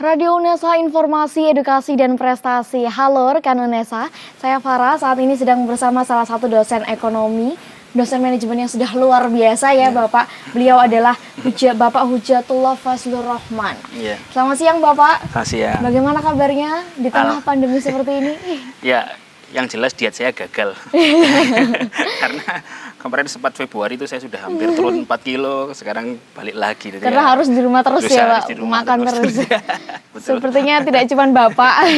Radio Unesa, informasi, edukasi, dan prestasi. Halo rekan Unesa, saya Farah, saat ini sedang bersama salah satu dosen ekonomi, dosen manajemen yang sudah luar biasa ya Bapak. Beliau adalah Bapak Hujatullah Fazlur Rahman. Selamat siang Bapak. Selamat siang. Bagaimana kabarnya di tengah pandemi seperti ini? Ya, yang jelas diet saya gagal. Karena kemarin 4 Februari itu saya sudah hampir turun 4 kilo, sekarang balik lagi. Karena harus di rumah terus ya Pak, makan terus. Sepertinya tidak cuma Bapak,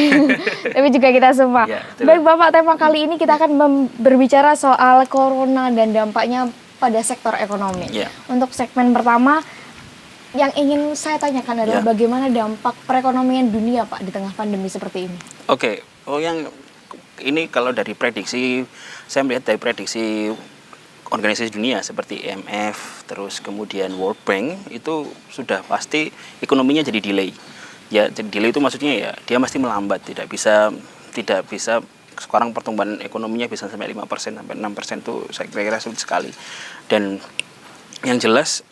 tapi juga kita semua. Ya, baik Bapak, tema kali ini kita akan berbicara soal corona dan dampaknya pada sektor ekonomi. Ya. Untuk segmen pertama, yang ingin saya tanyakan adalah bagaimana dampak perekonomian dunia Pak di tengah pandemi seperti ini? Oke, ini kalau dari prediksi, saya melihat dari prediksi organisasi dunia seperti IMF, terus kemudian World Bank, itu sudah pasti ekonominya jadi delay. Ya, jadi delay itu maksudnya ya dia mesti melambat, tidak bisa sekarang pertumbuhan ekonominya bisa sampai 5% sampai 6% itu saya kira sulit sekali. Dan yang jelas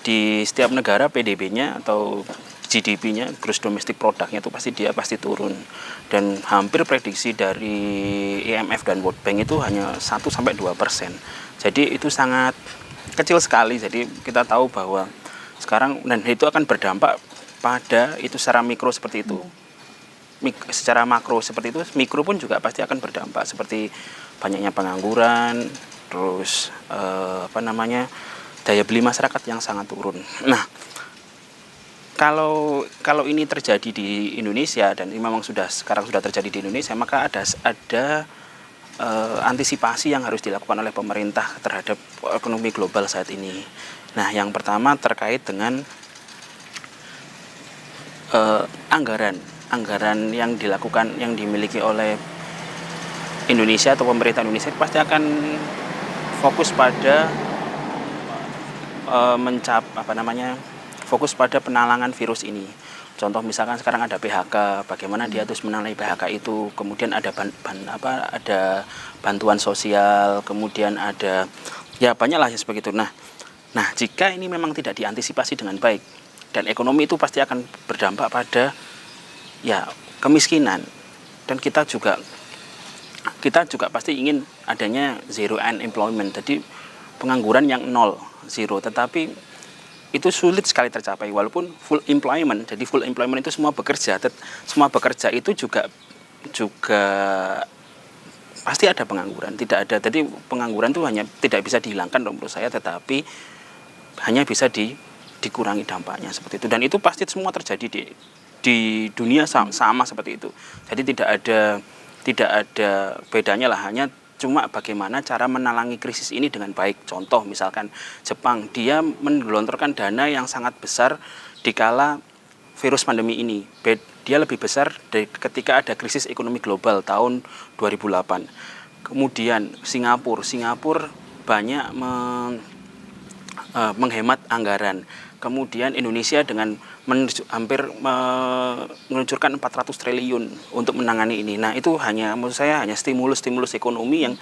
di setiap negara PDB-nya atau GDP-nya, gross domestic product-nya itu pasti turun. Dan hampir prediksi dari IMF dan World Bank itu hanya 1-2%. Jadi itu sangat kecil sekali. Jadi kita tahu bahwa sekarang, dan itu akan berdampak pada itu secara mikro seperti itu. Secara makro seperti itu, mikro pun juga pasti akan berdampak. Seperti banyaknya pengangguran, terus daya beli masyarakat yang sangat turun. Nah, Kalau ini terjadi di Indonesia, dan ini memang sekarang sudah terjadi di Indonesia, maka ada antisipasi yang harus dilakukan oleh pemerintah terhadap ekonomi global saat ini. Nah, yang pertama terkait dengan anggaran yang dimiliki oleh Indonesia atau pemerintah Indonesia pasti akan fokus pada fokus pada penanganan virus ini. Contoh misalkan sekarang ada PHK, bagaimana dia terus menangani PHK itu, kemudian ada ada bantuan sosial, kemudian ada banyaklah ya seperti itu. Nah, jika ini memang tidak diantisipasi dengan baik, dan ekonomi itu pasti akan berdampak pada kemiskinan, dan kita juga pasti ingin adanya zero unemployment, jadi pengangguran yang zero, tetapi itu sulit sekali tercapai walaupun full employment. Jadi full employment itu semua bekerja itu juga pasti ada pengangguran. Tidak ada, jadi pengangguran itu hanya tidak bisa dihilangkan menurut saya, tetapi hanya bisa dikurangi dampaknya seperti itu. Dan itu pasti semua terjadi di dunia sama seperti itu. Jadi tidak ada bedanya lah, hanya cuma bagaimana cara menalangi krisis ini dengan baik. Contoh misalkan Jepang, dia menggelontorkan dana yang sangat besar dikala virus pandemi ini. Dia lebih besar dari ketika ada krisis ekonomi global tahun 2008. Kemudian Singapura banyak menghemat anggaran. Kemudian Indonesia dengan hampir meluncurkan 400 triliun untuk menangani ini. Nah, itu menurut saya hanya stimulus ekonomi yang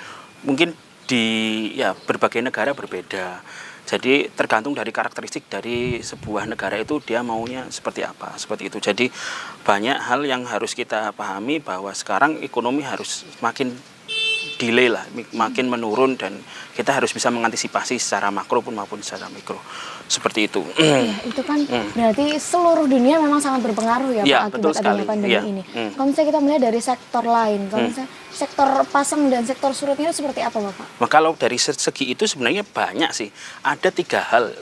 mungkin di berbagai negara berbeda. Jadi tergantung dari karakteristik dari sebuah negara itu, dia maunya seperti apa, seperti itu. Jadi banyak hal yang harus kita pahami bahwa sekarang ekonomi harus makin delay lah, makin menurun, dan kita harus bisa mengantisipasi secara makro maupun secara mikro seperti itu. Ya, itu kan berarti seluruh dunia memang sangat berpengaruh ya Pak, akibat adanya pandemi ini. Kalau misalnya kita melihat dari sektor lain, kalau misalnya sektor pasang dan sektor surut ini seperti apa Bapak? Nah, kalau dari segi itu sebenarnya banyak sih. Ada 3 hal.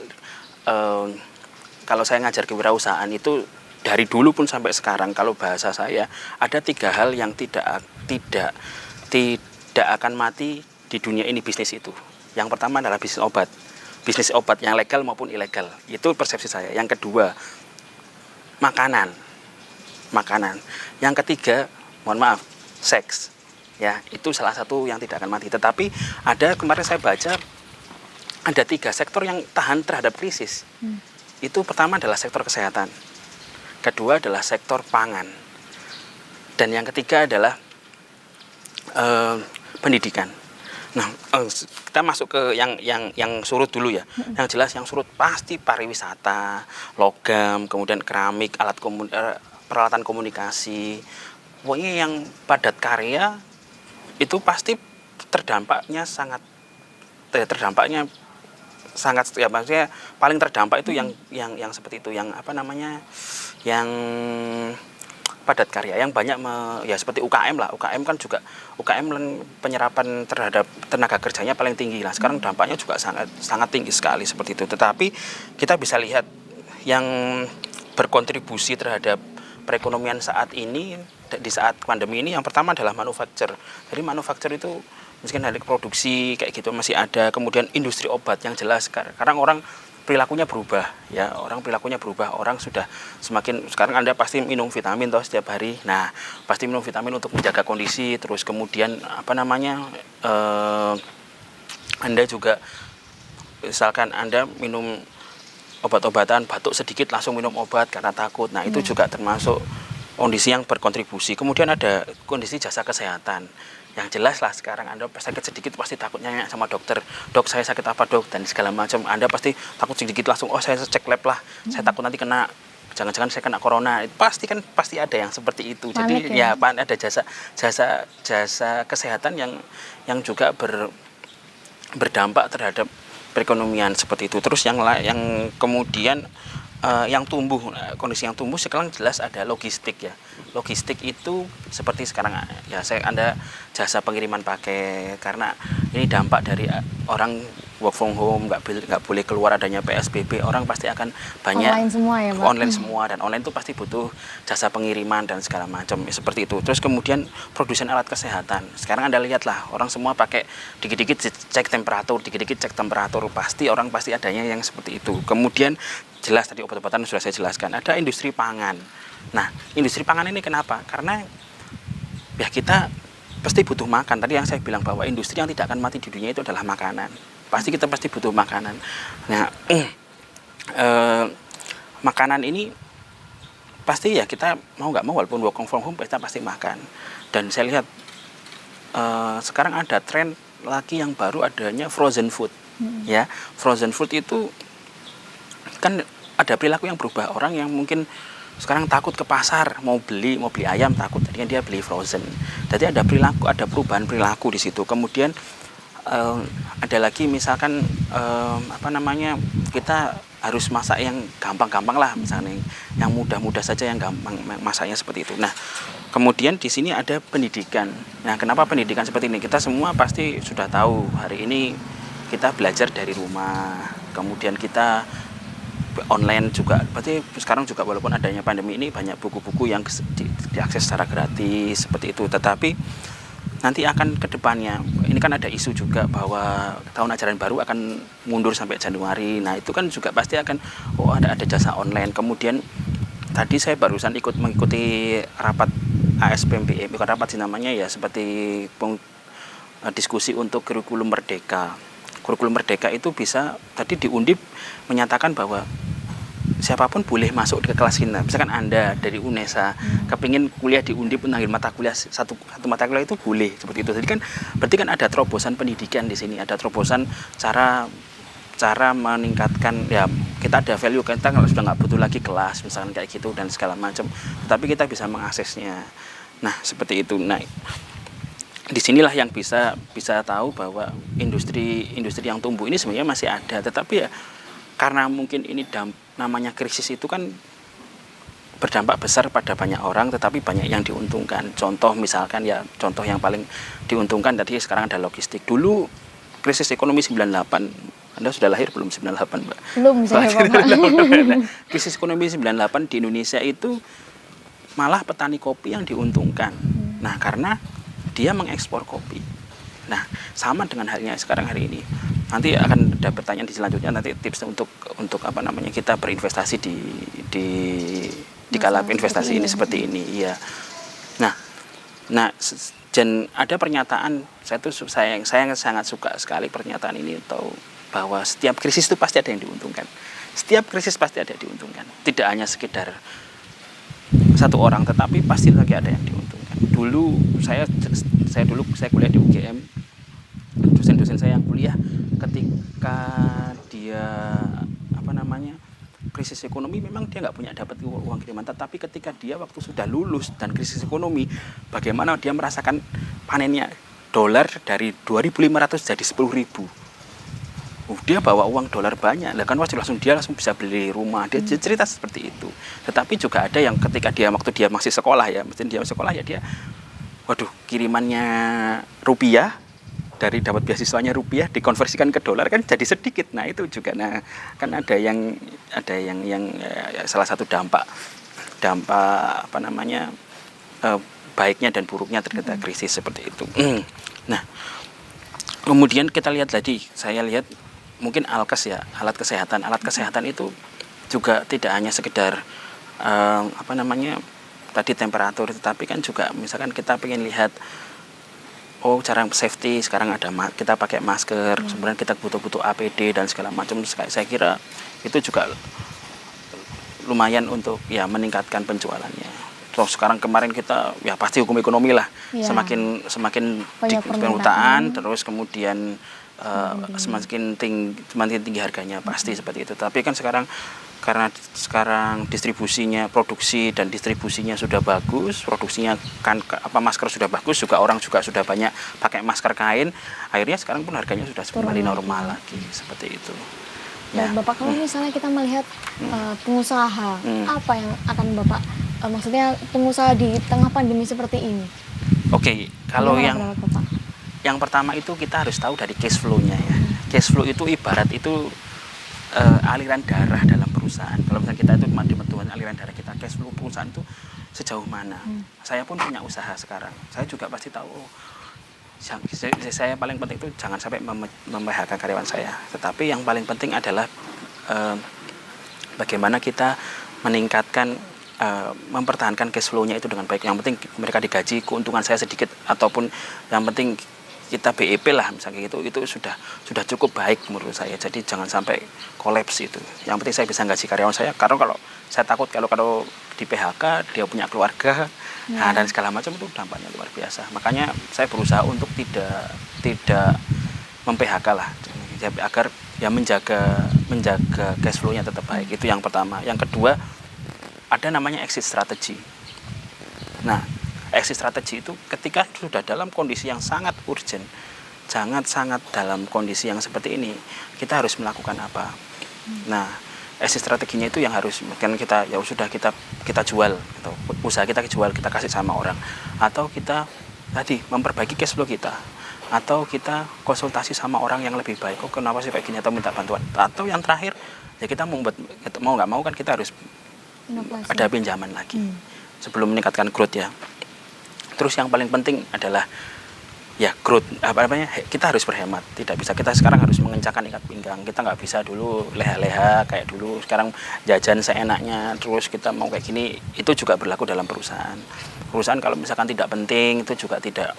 Kalau saya ngajar kewirausahaan itu dari dulu pun sampai sekarang, kalau bahasa saya ada 3 hal yang tidak akan mati di dunia ini, bisnis itu. Yang pertama adalah bisnis obat yang legal maupun ilegal. Itu persepsi saya. Yang kedua, makanan. Yang ketiga, mohon maaf, seks. Ya, itu salah satu yang tidak akan mati. Tetapi kemarin saya baca ada 3 sektor yang tahan terhadap krisis. Itu pertama adalah sektor kesehatan. Kedua adalah sektor pangan. Dan yang ketiga adalah pendidikan. Nah, kita masuk ke yang surut dulu ya. Yang jelas yang surut pasti pariwisata, logam, kemudian keramik, peralatan komunikasi. Pokoknya yang padat karya itu pasti terdampaknya sangat ya, maksudnya paling terdampak itu yang seperti itu, yang apa namanya, yang padat karya, yang banyak ya seperti UKM lah. UKM kan juga penyerapan terhadap tenaga kerjanya paling tinggi lah. Sekarang dampaknya juga sangat tinggi sekali seperti itu. Tetapi kita bisa lihat yang berkontribusi terhadap perekonomian saat ini, di saat pandemi ini, yang pertama adalah manufaktur. Jadi manufaktur itu mungkin dari produksi kayak gitu masih ada. Kemudian industri obat yang jelas sekarang orang perilakunya berubah ya, orang sudah semakin, sekarang Anda pasti minum vitamin toh setiap hari. Nah, pasti minum vitamin untuk menjaga kondisi. Terus kemudian apa namanya, Anda juga misalkan Anda minum obat-obatan, batuk sedikit langsung minum obat karena takut. Nah, itu juga termasuk kondisi yang berkontribusi. Kemudian ada kondisi jasa kesehatan. Yang jelas lah sekarang Anda sakit sedikit pasti takutnya nanya sama dokter, dok saya sakit apa dok, dan segala macam. Anda pasti takut sedikit langsung, oh saya cek lab lah, saya takut nanti kena, jangan-jangan saya kena corona. Itu pasti ada yang seperti itu. Panik, jadi ya ada jasa kesehatan yang juga berdampak terhadap perekonomian seperti itu. Terus yang kemudian yang tumbuh, kondisi yang tumbuh sekarang jelas ada logistik ya. Logistik itu seperti sekarang ya, Anda jasa pengiriman paket, karena ini dampak dari orang work from home, nggak boleh keluar, adanya PSBB, orang pasti akan banyak online semua ya Pak. Online semua, dan online itu pasti butuh jasa pengiriman dan segala macam ya, seperti itu. Terus kemudian produsen alat kesehatan. Sekarang Anda lihatlah orang semua pakai dikit-dikit cek temperatur, pasti adanya yang seperti itu. Kemudian jelas tadi obat-obatan sudah saya jelaskan. Ada industri pangan. Nah, industri pangan ini kenapa? Karena ya kita pasti butuh makan. Tadi yang saya bilang bahwa industri yang tidak akan mati di dunia itu adalah makanan. Kita pasti butuh makanan. Nah, makanan ini pasti ya kita mau nggak mau, walaupun work from home kita pasti makan. Dan saya lihat sekarang ada tren lagi yang baru, adanya frozen food. Ya, frozen food itu kan ada perilaku yang berubah. Orang yang mungkin sekarang takut ke pasar mau beli ayam, takut, tadinya dia beli frozen. Jadi ada perubahan perilaku di situ. Kemudian ada lagi misalkan kita harus masak yang gampang-gampang lah, misalnya yang mudah-mudah saja, yang gampang masaknya seperti itu. Nah, kemudian di sini ada pendidikan. Nah, kenapa pendidikan seperti ini? Kita semua pasti sudah tahu hari ini kita belajar dari rumah, kemudian kita online juga. Berarti sekarang juga walaupun adanya pandemi ini banyak buku-buku yang diakses secara gratis seperti itu. Tetapi nanti akan ke depannya, ini kan ada isu juga bahwa tahun ajaran baru akan mundur sampai Januari. Nah, itu kan juga pasti akan ada jasa online. Kemudian tadi saya barusan mengikuti rapat ASPMBE, bukan rapat sih namanya ya, seperti diskusi untuk kurikulum merdeka. Kurikulum merdeka itu bisa, tadi di Undip menyatakan bahwa siapapun boleh masuk ke kelas kita. Misalkan Anda dari UNESA kepingin kuliah di Undip, mengambil mata kuliah satu mata kuliah itu boleh seperti itu. Jadi kan berarti kan ada terobosan pendidikan di sini, ada terobosan cara meningkatkan ya, kita ada value, kita kalau sudah nggak butuh lagi kelas misalkan kayak gitu dan segala macam, tapi kita bisa mengaksesnya. Nah, seperti itu. Nah, disinilah yang bisa tahu bahwa industri yang tumbuh ini sebenarnya masih ada, tetapi ya karena mungkin ini namanya krisis itu kan berdampak besar pada banyak orang, tetapi banyak yang diuntungkan. Contoh misalkan ya, contoh yang paling diuntungkan tadi sekarang ada logistik. Dulu krisis ekonomi 98, Anda sudah lahir belum 98, Mbak? Belum saya, Bapak. Krisis ekonomi 98 di Indonesia itu malah petani kopi yang diuntungkan. Nah, karena dia mengekspor kopi. Nah, sama dengan halnya sekarang hari ini. Nanti akan ada pertanyaan di selanjutnya, nanti tips untuk kita berinvestasi di kala investasi ini seperti ini. Iya. Nah, dan ada pernyataan, saya sangat suka sekali pernyataan ini, tahu bahwa setiap krisis itu pasti ada yang diuntungkan. Setiap krisis pasti ada yang diuntungkan. Tidak hanya sekedar satu orang, tetapi pasti lagi ada yang diuntungkan. Dulu saya kuliah di UGM. dosen-dosen saya yang kuliah, ketika dia krisis ekonomi, memang dia nggak punya dapat uang kiriman, tetapi ketika dia waktu sudah lulus dan krisis ekonomi, bagaimana dia merasakan panennya dolar dari 2.500 jadi 10.000. Dia bawa uang dolar banyak, lah kan langsung bisa beli rumah. Dia cerita seperti itu. Tetapi juga ada yang ketika waktu dia masih sekolah ya, dia waduh, kirimannya rupiah, dari dapat beasiswanya rupiah dikonversikan ke dolar kan jadi sedikit. Nah itu juga, nah kan ada yang salah satu dampak baiknya dan buruknya terkait krisis seperti itu. Nah kemudian kita lihat tadi, saya lihat mungkin alkes ya, alat kesehatan itu juga tidak hanya sekedar tadi temperatur, tetapi kan juga misalkan kita pengen lihat cara safety, sekarang kita pakai masker, sebenarnya kita butuh APD dan segala macam. Saya kira itu juga lumayan untuk ya meningkatkan penjualannya. Terus sekarang kemarin kita ya pasti hukum ekonomi lah, semakin di permintaan, terus kemudian semakin tinggi harganya, pasti seperti itu. Tapi kan karena sekarang produksi dan distribusinya sudah bagus, produksinya kan masker sudah bagus, juga orang juga sudah banyak pakai masker kain, akhirnya sekarang pun harganya sudah kembali normal lagi seperti itu. Ya. Bapak, kalau misalnya kita melihat pengusaha, apa yang akan Bapak maksudnya pengusaha di tengah pandemi seperti ini? Oke, kalau yang pertama itu kita harus tahu dari cash flow-nya ya. Cash flow itu ibarat itu aliran darah dalam perusahaan. Kalau misalnya kita itu memantau aliran darah kita, cash flow perusahaan itu sejauh mana. Saya pun punya usaha sekarang, saya juga pasti tahu. Saya paling penting itu jangan sampai mem-PHK karyawan saya. Tetapi yang paling penting adalah bagaimana kita meningkatkan, mempertahankan cash flow-nya itu dengan baik. Yang penting mereka digaji, keuntungan saya sedikit, ataupun yang penting kita BEP lah misalnya gitu, itu sudah cukup baik menurut saya. Jadi jangan sampai kolaps itu. Yang penting saya bisa gaji karyawan saya, karena kalau saya takut kalau di PHK dia punya keluarga, dan segala macam, itu dampaknya luar biasa. Makanya saya berusaha untuk tidak mem-PHK lah, agar ya menjaga cash flow-nya tetap baik. Itu yang pertama. Yang kedua, ada namanya exit strategy. Nah, exit strategy itu ketika sudah dalam kondisi yang sangat urgent, sangat dalam kondisi yang seperti ini, kita harus melakukan apa? Nah, exit strateginya itu yang harus kan kita jual, atau usaha kita jual, kita kasih sama orang, atau kita tadi memperbaiki cash flow kita, atau kita konsultasi sama orang yang lebih baik. Kenapa sih kayak gini, atau minta bantuan, atau yang terakhir ya kita mau nggak mau kan kita harus ada pinjaman lagi sebelum meningkatkan growth ya. Terus yang paling penting adalah ya growth, kita harus berhemat. Tidak bisa kita sekarang harus mengencangkan ikat pinggang. Kita nggak bisa dulu leha-leha kayak dulu, sekarang jajan seenaknya, terus kita mau kayak gini. Itu juga berlaku dalam perusahaan kalau misalkan tidak penting, itu juga tidak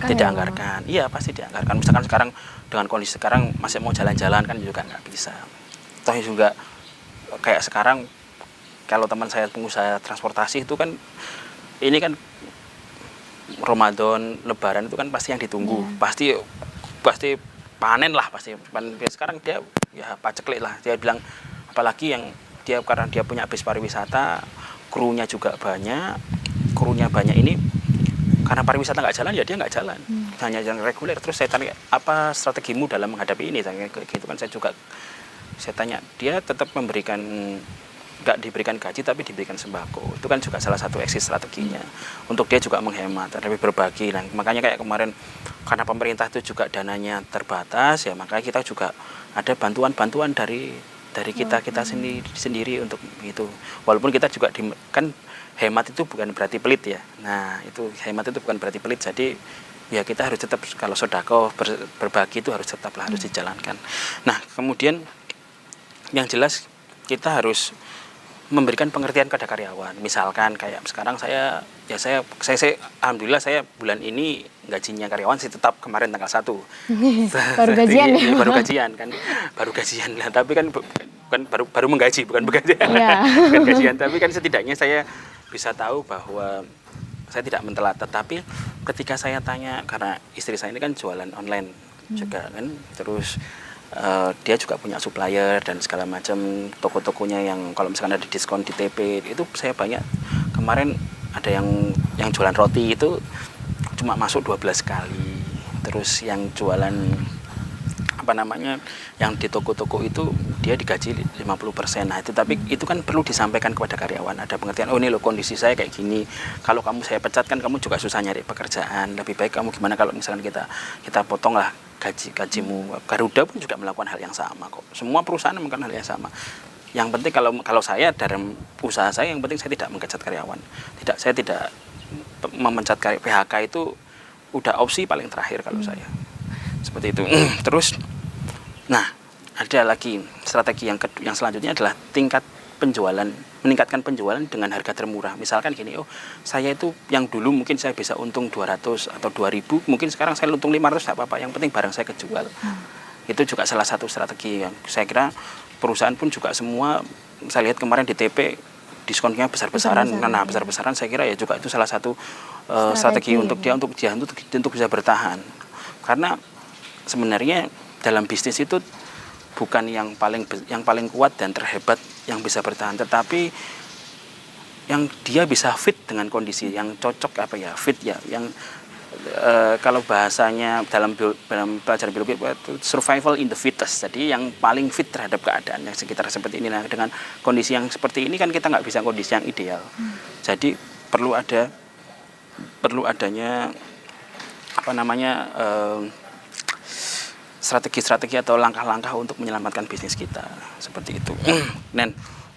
dianggarkan. Iya, pasti dianggarkan. Misalkan sekarang dengan kondisi sekarang masih mau jalan-jalan kan juga nggak bisa. Toh juga kayak sekarang kalau teman saya pengusaha transportasi itu kan, ini kan Ramadan, Lebaran itu kan pasti yang ditunggu, pasti panen lah, pasti. Sekarang dia ya paceklik lah, dia bilang, apalagi yang karena dia punya bis pariwisata, krunya banyak ini, karena pariwisata nggak jalan ya dia nggak jalan, hanya jalan reguler. Terus saya tanya, apa strategimu dalam menghadapi ini? Gitu kan, saya tanya, dia tetap nggak diberikan gaji tapi diberikan sembako. Itu kan juga salah satu exit strateginya, untuk dia juga menghemat, tapi berbagi. Nah, makanya kayak kemarin karena pemerintah itu juga dananya terbatas ya, makanya kita juga ada bantuan dari kita sendiri untuk itu. Walaupun kita juga kan hemat itu bukan berarti pelit ya. Nah, itu hemat itu bukan berarti pelit. Jadi ya kita harus tetap, kalau sedekah berbagi itu harus dijalankan. Nah, kemudian yang jelas kita harus memberikan pengertian kepada karyawan. Misalkan kayak sekarang saya alhamdulillah saya bulan ini gajinya karyawan sih tetap kemarin tanggal 1. Baru gajian ya? Baru gajian lah, tapi kan bukan baru menggaji, bukan bekerja. Bukan gajian, tapi kan setidaknya saya bisa tahu bahwa saya tidak mentelat. Tetapi ketika saya tanya, karena istri saya ini kan jualan online juga kan, terus dia juga punya supplier dan segala macam, toko-tokonya yang kalau misalkan ada diskon di TP itu saya banyak. Kemarin ada yang jualan roti itu cuma masuk 12 kali, terus yang jualan yang di toko-toko itu dia digaji 50%. Nah itu, tapi itu kan perlu disampaikan kepada karyawan, ada pengertian, oh ini loh kondisi saya kayak gini, kalau kamu saya pecat kan kamu juga susah nyari pekerjaan, lebih baik kamu gimana kalau misalkan kita potong lah gajimu. Garuda pun juga melakukan hal yang sama kok, semua perusahaan melakukan hal yang sama. Yang penting kalau saya dalam usaha saya, yang penting saya tidak mengecat karyawan, saya tidak memecat PHK itu udah opsi paling terakhir kalau saya, seperti itu. Terus nah, ada lagi strategi yang selanjutnya adalah tingkat penjualan, meningkatkan penjualan dengan harga termurah. Misalkan gini, oh saya itu yang dulu mungkin saya bisa untung 200 atau 2000, mungkin sekarang saya untung 500 tidak apa-apa, yang penting barang saya kejual. Itu juga salah satu strategi yang saya kira perusahaan pun juga semua, saya lihat kemarin di TP diskonnya besar-besaran. Nah, besar-besaran saya kira ya juga itu salah satu strategi untuk dia untuk bisa bertahan. Karena sebenarnya dalam bisnis itu bukan yang paling kuat dan terhebat yang bisa bertahan, tetapi yang dia bisa fit dengan kondisi yang cocok, fit ya, yang kalau bahasanya dalam pelajaran biologi itu survival in the fittest. Jadi yang paling fit terhadap keadaan yang sekitar seperti ini. Nah, dengan kondisi yang seperti ini kan kita nggak bisa kondisi yang ideal. Jadi perlu adanya strategi-strategi atau langkah-langkah untuk menyelamatkan bisnis kita, seperti itu. Dan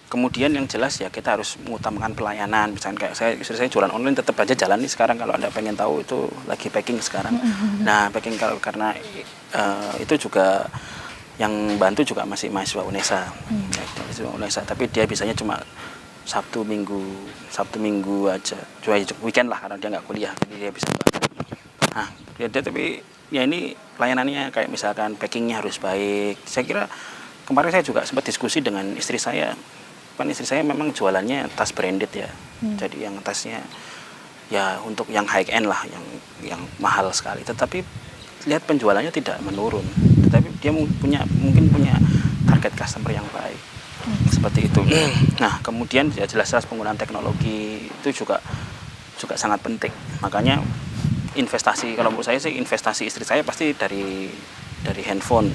kemudian yang jelas ya kita harus mengutamakan pelayanan. Misalnya kayak saya jualan online tetap aja jalan nih sekarang, kalau Anda pengen tahu itu lagi packing sekarang. Nah, packing karena itu juga yang bantu juga masih mahasiswa UNESA. Mahasiswa UNESA, tapi dia biasanya cuma Sabtu Minggu aja. Cuma weekend lah karena dia nggak kuliah, jadi dia bisa bantu. Nah, dia tapi ya ini pelayanannya kayak misalkan packingnya harus baik. Saya kira kemarin saya juga sempat diskusi dengan istri saya. Kan istri saya memang jualannya tas branded ya. Jadi yang tasnya ya untuk yang high end lah, yang mahal sekali. Tetapi lihat penjualannya tidak menurun. Tetapi dia mungkin punya target customer yang baik. Seperti itu. Nah, kemudian ya jelas-jelas penggunaan teknologi itu juga sangat penting. Makanya investasi, kalau menurut saya sih investasi istri saya pasti dari handphone.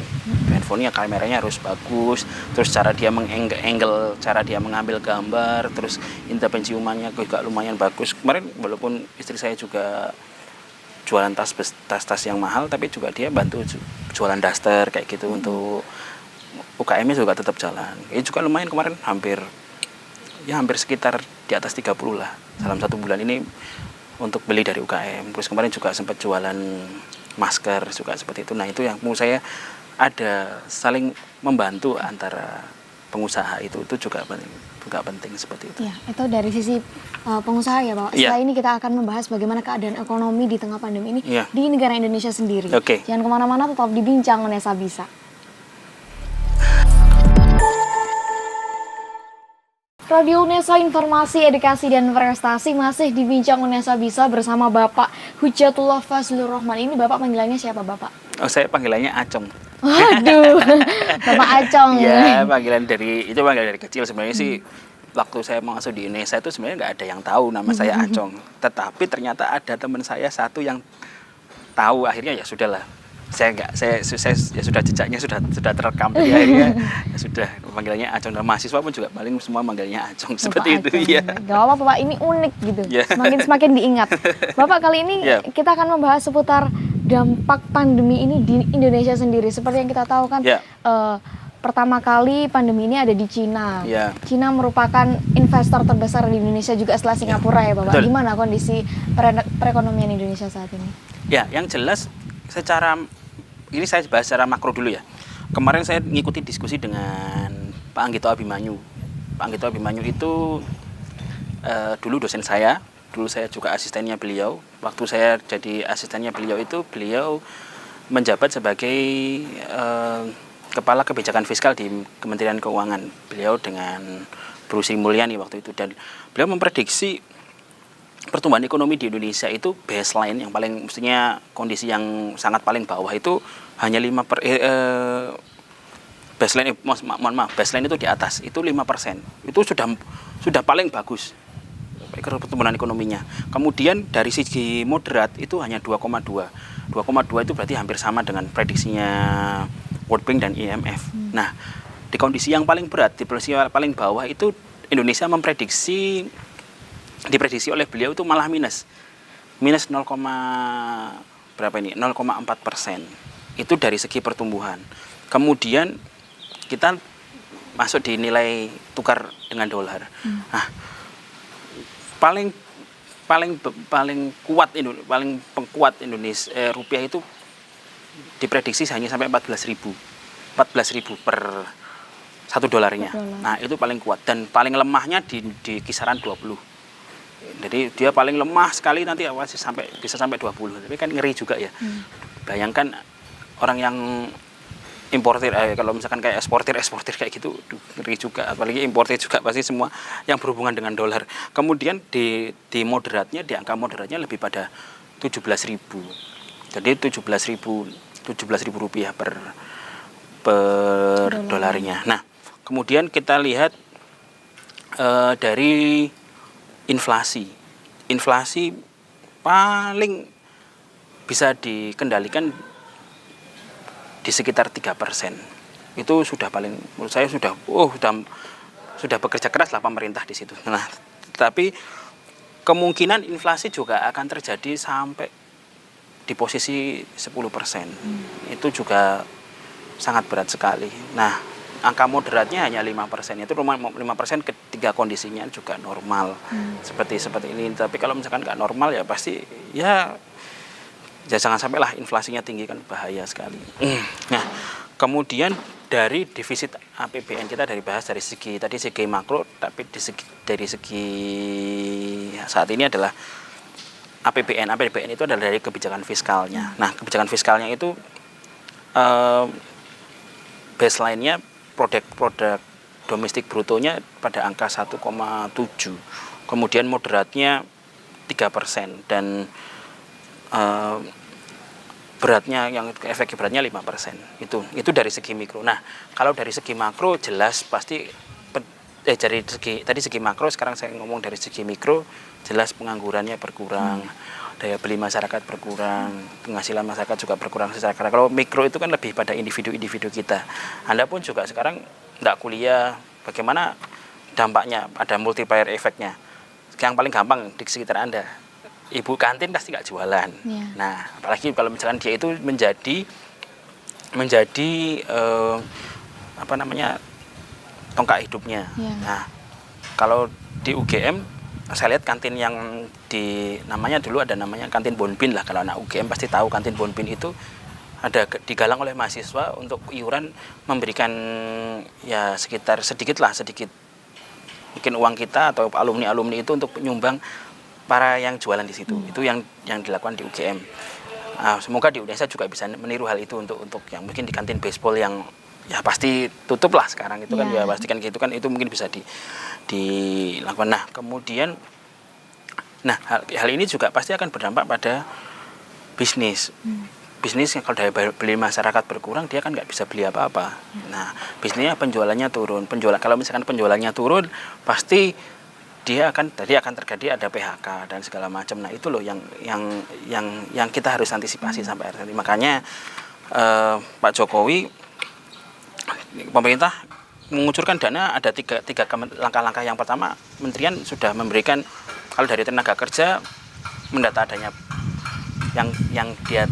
Handphonenya kameranya harus bagus, terus cara dia mengangle, cara dia mengambil gambar, terus interpensiumannya juga lumayan bagus. Kemarin walaupun istri saya juga jualan tas yang mahal, tapi juga dia bantu jualan daster kayak gitu untuk UKM-nya juga tetap jalan. Ini juga lumayan kemarin hampir sekitar di atas 30 lah dalam 1 bulan ini untuk beli dari UKM. Terus kemarin juga sempat jualan masker juga seperti itu. Nah, itu yang menurut saya ada saling membantu antara pengusaha itu juga penting seperti itu. Ya, itu dari sisi pengusaha ya Pak. Setelah ini kita akan membahas bagaimana keadaan ekonomi di tengah pandemi ini di negara Indonesia sendiri. Jangan kemana-mana, tetap di Bincang UNESA Bisa. Radio UNESA, informasi, edukasi, dan prestasi masih di Bincang UNESA Bisa bersama Bapak Hujatullah Fazlur Rahman. Ini Bapak panggilannya siapa Bapak? Oh, saya panggilannya Acong. Waduh, Bapak Acong. Ya, panggilan dari kecil sebenarnya sih. Waktu saya masuk di UNESA itu sebenarnya nggak ada yang tahu nama saya Acong. Tetapi ternyata ada teman saya satu yang tahu, akhirnya ya sudahlah. Saya ya sudah jejaknya sudah terekam, jadi akhirnya ya sudah panggilannya Acong. Dan mahasiswa pun juga paling semua manggilnya Acong seperti itu. Iya. Gak apa-apa Bapak, ini unik gitu. Semakin diingat. Bapak, kali ini kita akan membahas seputar dampak pandemi ini di Indonesia sendiri. Seperti yang kita tahu kan, pertama kali pandemi ini ada di Cina. Cina merupakan investor terbesar di Indonesia juga setelah Singapura ya Bapak. Betul. Gimana kondisi perekonomian Indonesia saat ini? Ya, yang jelas ini saya bahas secara makro dulu ya. Kemarin saya ngikuti diskusi dengan Pak Anggito Abimanyu. Pak Anggito Abimanyu itu dulu dosen saya. Dulu saya juga asistennya beliau. Waktu saya jadi asistennya beliau itu, beliau menjabat sebagai Kepala Kebijakan Fiskal di Kementerian Keuangan. Beliau dengan Bu Sri Mulyani waktu itu. Dan beliau memprediksi pertumbuhan ekonomi di Indonesia itu baseline yang paling mestinya kondisi yang sangat paling bawah itu hanya baseline itu di atas itu 5%. Itu sudah paling bagus pertumbuhan ekonominya. Kemudian dari segi moderat itu hanya 2,2. 2,2 itu berarti hampir sama dengan prediksinya World Bank dan IMF. Nah, di kondisi yang paling berat, di posisi paling bawah itu Indonesia diprediksi oleh beliau itu malah minus 0, berapa ini 0,4%. Itu dari segi pertumbuhan. Kemudian kita masuk di nilai tukar dengan dolar. Nah, paling kuat Indonesia rupiah itu diprediksi hanya sampai 14.000 per $1. Nah, itu paling kuat dan paling lemahnya di kisaran 20. Jadi dia paling lemah sekali nanti bisa sampai 20. Tapi kan ngeri juga ya. Bayangkan orang yang importir, kalau misalkan kayak eksportir kayak gitu, ngeri juga. Apalagi importir juga pasti semua yang berhubungan dengan dolar. Kemudian di angka moderatnya lebih pada 17.000. Jadi 17.000 rupiah per dolarnya. Nah, kemudian kita lihat dari inflasi paling bisa dikendalikan di sekitar 3%. Itu sudah paling, menurut saya sudah bekerja keras lah pemerintah di situ. Nah, tapi kemungkinan inflasi juga akan terjadi sampai di posisi 10%. Itu juga sangat berat sekali. Nah, angka moderatnya hanya 5%. Itu 5% ketika kondisinya juga normal. Seperti ini. Tapi kalau misalkan nggak normal ya pasti ya jangan sampailah inflasinya tinggi, kan bahaya sekali. Nah, kemudian dari defisit APBN kita dari segi makro, tapi dari segi saat ini adalah APBN itu adalah dari kebijakan fiskalnya. Nah, kebijakan fiskalnya itu baseline-nya produk domestik brutonya pada angka 1,7. Kemudian moderatnya 3% dan beratnya, yang efek beratnya 5%. Itu dari segi mikro. Nah, kalau dari segi makro jelas pasti dari segi makro, sekarang saya ngomong dari segi mikro, jelas penganggurannya berkurang, daya beli masyarakat berkurang, penghasilan masyarakat juga berkurang secara. Kalau mikro itu kan lebih pada individu kita. Anda pun juga sekarang tidak kuliah, bagaimana dampaknya, ada multiplier efeknya. Yang paling gampang di sekitar Anda, ibu kantin pasti nggak jualan. Nah, apalagi kalau misalkan dia itu menjadi tongkat hidupnya. Nah, kalau di UGM saya lihat kantin yang dulu ada namanya kantin Bonbin lah. Kalau anak UGM pasti tahu kantin Bonbin itu ada digalang oleh mahasiswa untuk iuran, memberikan ya sedikit mungkin uang kita atau alumni itu untuk menyumbang para yang jualan di situ. Itu yang dilakukan di UGM. Nah, semoga di Indonesia juga bisa meniru hal itu untuk yang mungkin di kantin baseball yang ya pasti tutup lah sekarang itu kan, ya pastikan gitu kan, itu mungkin bisa dilakukan. Nah, kemudian hal ini juga pasti akan berdampak pada bisnis. Bisnis kalau daya beli masyarakat berkurang, dia kan nggak bisa beli apa-apa. Nah, bisnisnya penjualannya turun. Kalau misalkan penjualannya turun, pasti dia akan terjadi ada PHK dan segala macam. Nah, itu loh yang kita harus antisipasi sampai hari ini. Makanya Pak Jokowi, pemerintah mengucurkan dana ada tiga langkah-langkah. Yang pertama, Menterian sudah memberikan, kalau dari tenaga kerja mendata adanya yang dia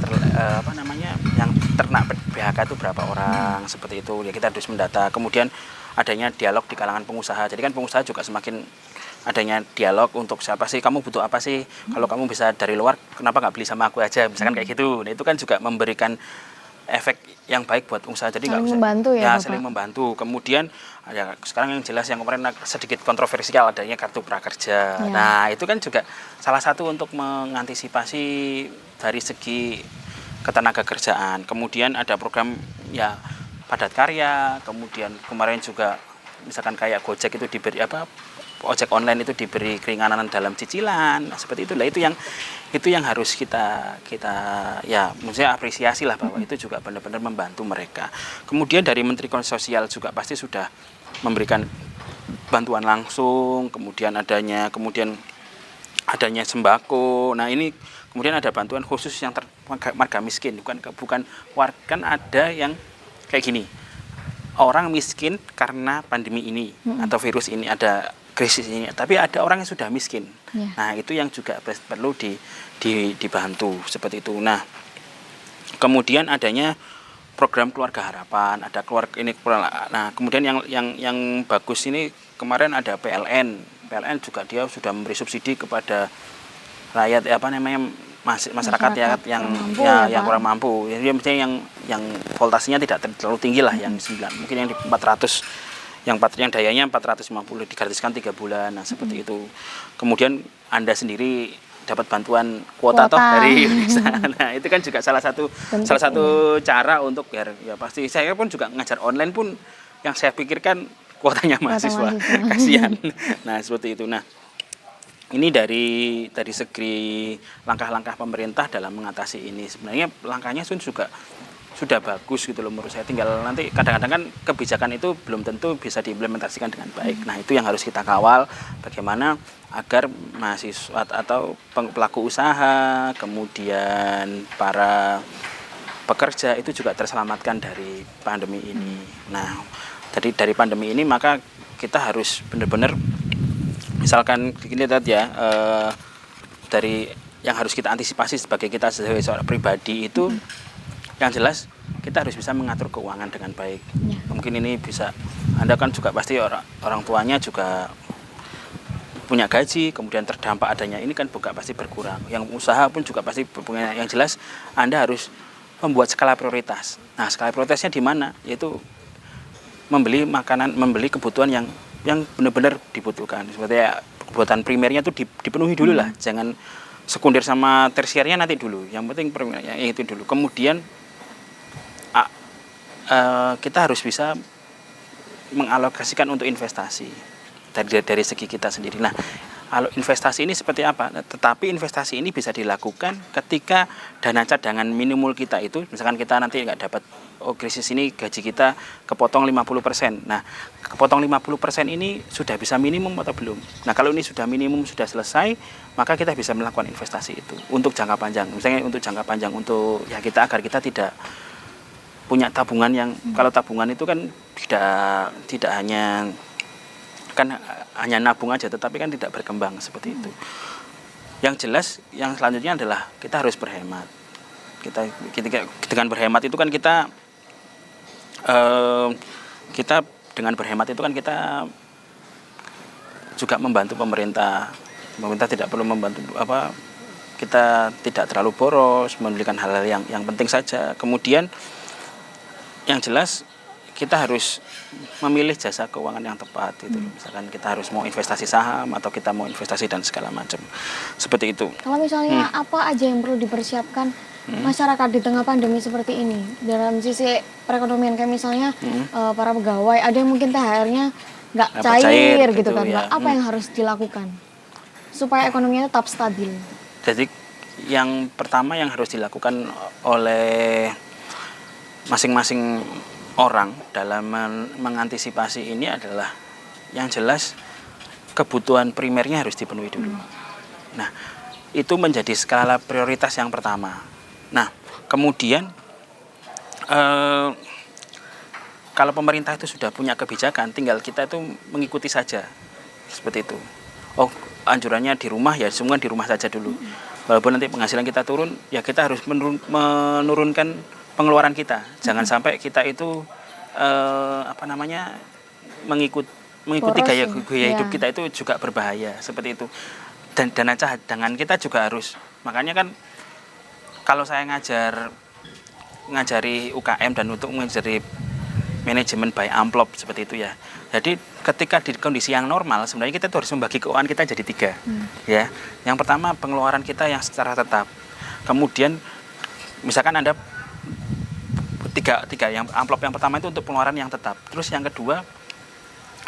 yang terkena PHK itu berapa orang, seperti itu ya, kita harus mendata. Kemudian adanya dialog di kalangan pengusaha. Jadi kan pengusaha juga semakin adanya dialog untuk siapa sih, kamu butuh apa sih, kalau kamu bisa dari luar kenapa nggak beli sama aku aja, misalkan kayak gitu. Nah, itu kan juga memberikan efek yang baik buat usaha. Jadi nggak usah membantu saling membantu. Kemudian ya sekarang yang jelas yang kemarin sedikit kontroversial adanya kartu prakerja. Nah, itu kan juga salah satu untuk mengantisipasi dari segi ketenaga kerjaan. Kemudian ada program ya padat karya. Kemudian kemarin juga misalkan kayak Gojek itu diberi ojek online itu diberi keringanan dalam cicilan. Nah, seperti itulah itu yang harus kita ya maksudnya apresiasi lah bahwa itu juga benar-benar membantu mereka. Kemudian dari Menteri Sosial juga pasti sudah memberikan bantuan langsung, kemudian adanya sembako. Nah, ini kemudian ada bantuan khusus yang marga miskin, bukan warga, kan ada yang kayak gini. Orang miskin karena pandemi ini atau virus ini, ada krisis ini, tapi ada orang yang sudah miskin. Nah, itu yang juga perlu dibantu seperti itu. Nah, kemudian adanya program keluarga harapan, ada keluarga ini. Nah, kemudian yang bagus ini kemarin ada PLN juga dia sudah memberi subsidi kepada rakyat masyarakat yang kurang mampu. Jadi misalnya yang voltasenya tidak terlalu tinggi lah, yang 9, mungkin yang di 400, yang dayanya 450 digratiskan 3 bulan. Nah, seperti itu. Kemudian Anda sendiri dapat bantuan kuota toh dari Indonesia. Nah, itu kan juga salah satu cara untuk ya pasti saya pun juga ngajar online pun yang saya pikirkan kuotanya mahasiswa. Kasihan. Nah, seperti itu. Nah, ini dari segi langkah-langkah pemerintah dalam mengatasi ini. Sebenarnya langkahnya juga sudah bagus gitu loh menurut saya. Tinggal nanti kadang-kadang kan kebijakan itu belum tentu bisa diimplementasikan dengan baik. Nah, itu yang harus kita kawal, bagaimana agar mahasiswa atau pelaku usaha, kemudian para pekerja itu juga terselamatkan dari pandemi ini. Nah, dari pandemi ini maka kita harus benar-benar, misalkan begini tadi ya, dari yang harus kita antisipasi sebagai kita sebagai seorang pribadi itu, yang jelas kita harus bisa mengatur keuangan dengan baik. Mungkin ini bisa, Anda kan juga pasti orang tuanya juga punya gaji, kemudian terdampak adanya ini kan juga pasti berkurang. Yang usaha pun juga pasti berkurang. Yang jelas Anda harus membuat skala prioritas. Nah, skala prioritasnya di mana? Yaitu membeli makanan, membeli kebutuhan yang benar-benar dibutuhkan. Seperti ya, kebutuhan primernya itu dipenuhi dulu lah, jangan sekunder sama tersiernya nanti dulu. Yang penting primernya itu dulu. Kemudian kita harus bisa mengalokasikan untuk investasi dari segi kita sendiri. Nah, kalau investasi ini seperti apa? Tetapi investasi ini bisa dilakukan ketika dana cadangan minimal kita itu, misalkan kita nanti nggak dapat, krisis ini gaji kita kepotong 50%. Nah, kepotong 50% ini sudah bisa minimum atau belum? Nah, kalau ini sudah minimum, sudah selesai, maka kita bisa melakukan investasi itu untuk jangka panjang. Misalnya untuk jangka panjang, untuk ya agar kita tidak punya tabungan yang, kalau tabungan itu kan tidak hanya nabung aja, tetapi kan tidak berkembang seperti itu. Yang jelas, yang selanjutnya adalah kita harus berhemat. Kita dengan berhemat itu kan kita dengan berhemat itu kan kita juga membantu pemerintah. Pemerintah tidak perlu membantu kita tidak terlalu boros, membelikan hal-hal yang penting saja. Kemudian yang jelas kita harus memilih jasa keuangan yang tepat itu. Misalkan kita harus mau investasi saham atau kita mau investasi dan segala macam. Seperti itu. Kalau misalnya apa aja yang perlu dipersiapkan masyarakat di tengah pandemi seperti ini dalam sisi perekonomian, kayak misalnya para pegawai ada yang mungkin THR-nya nggak cair gitu kan, ya. Apa yang harus dilakukan supaya ekonominya tetap stabil? Jadi yang pertama yang harus dilakukan oleh masing-masing orang dalam mengantisipasi ini adalah yang jelas kebutuhan primernya harus dipenuhi dulu. Nah, itu menjadi skala prioritas yang pertama. Nah, kemudian kalau pemerintah itu sudah punya kebijakan, tinggal kita itu mengikuti saja seperti itu. Oh, anjurannya di rumah, ya semua di rumah saja dulu. Walaupun nanti penghasilan kita turun, ya kita harus menurunkan pengeluaran kita. Jangan sampai kita itu mengikuti gaya hidup kita itu juga berbahaya seperti itu. Dan dana cadangan kita juga harus. Makanya kan kalau saya ngajari UKM dan untuk mengajari manajemen by amplop seperti itu ya. Jadi ketika di kondisi yang normal sebenarnya kita tuh harus membagi keuangan kita jadi 3. Ya. Yang pertama pengeluaran kita yang secara tetap. Kemudian misalkan Anda tiga yang amplop yang pertama itu untuk pengeluaran yang tetap. Terus yang kedua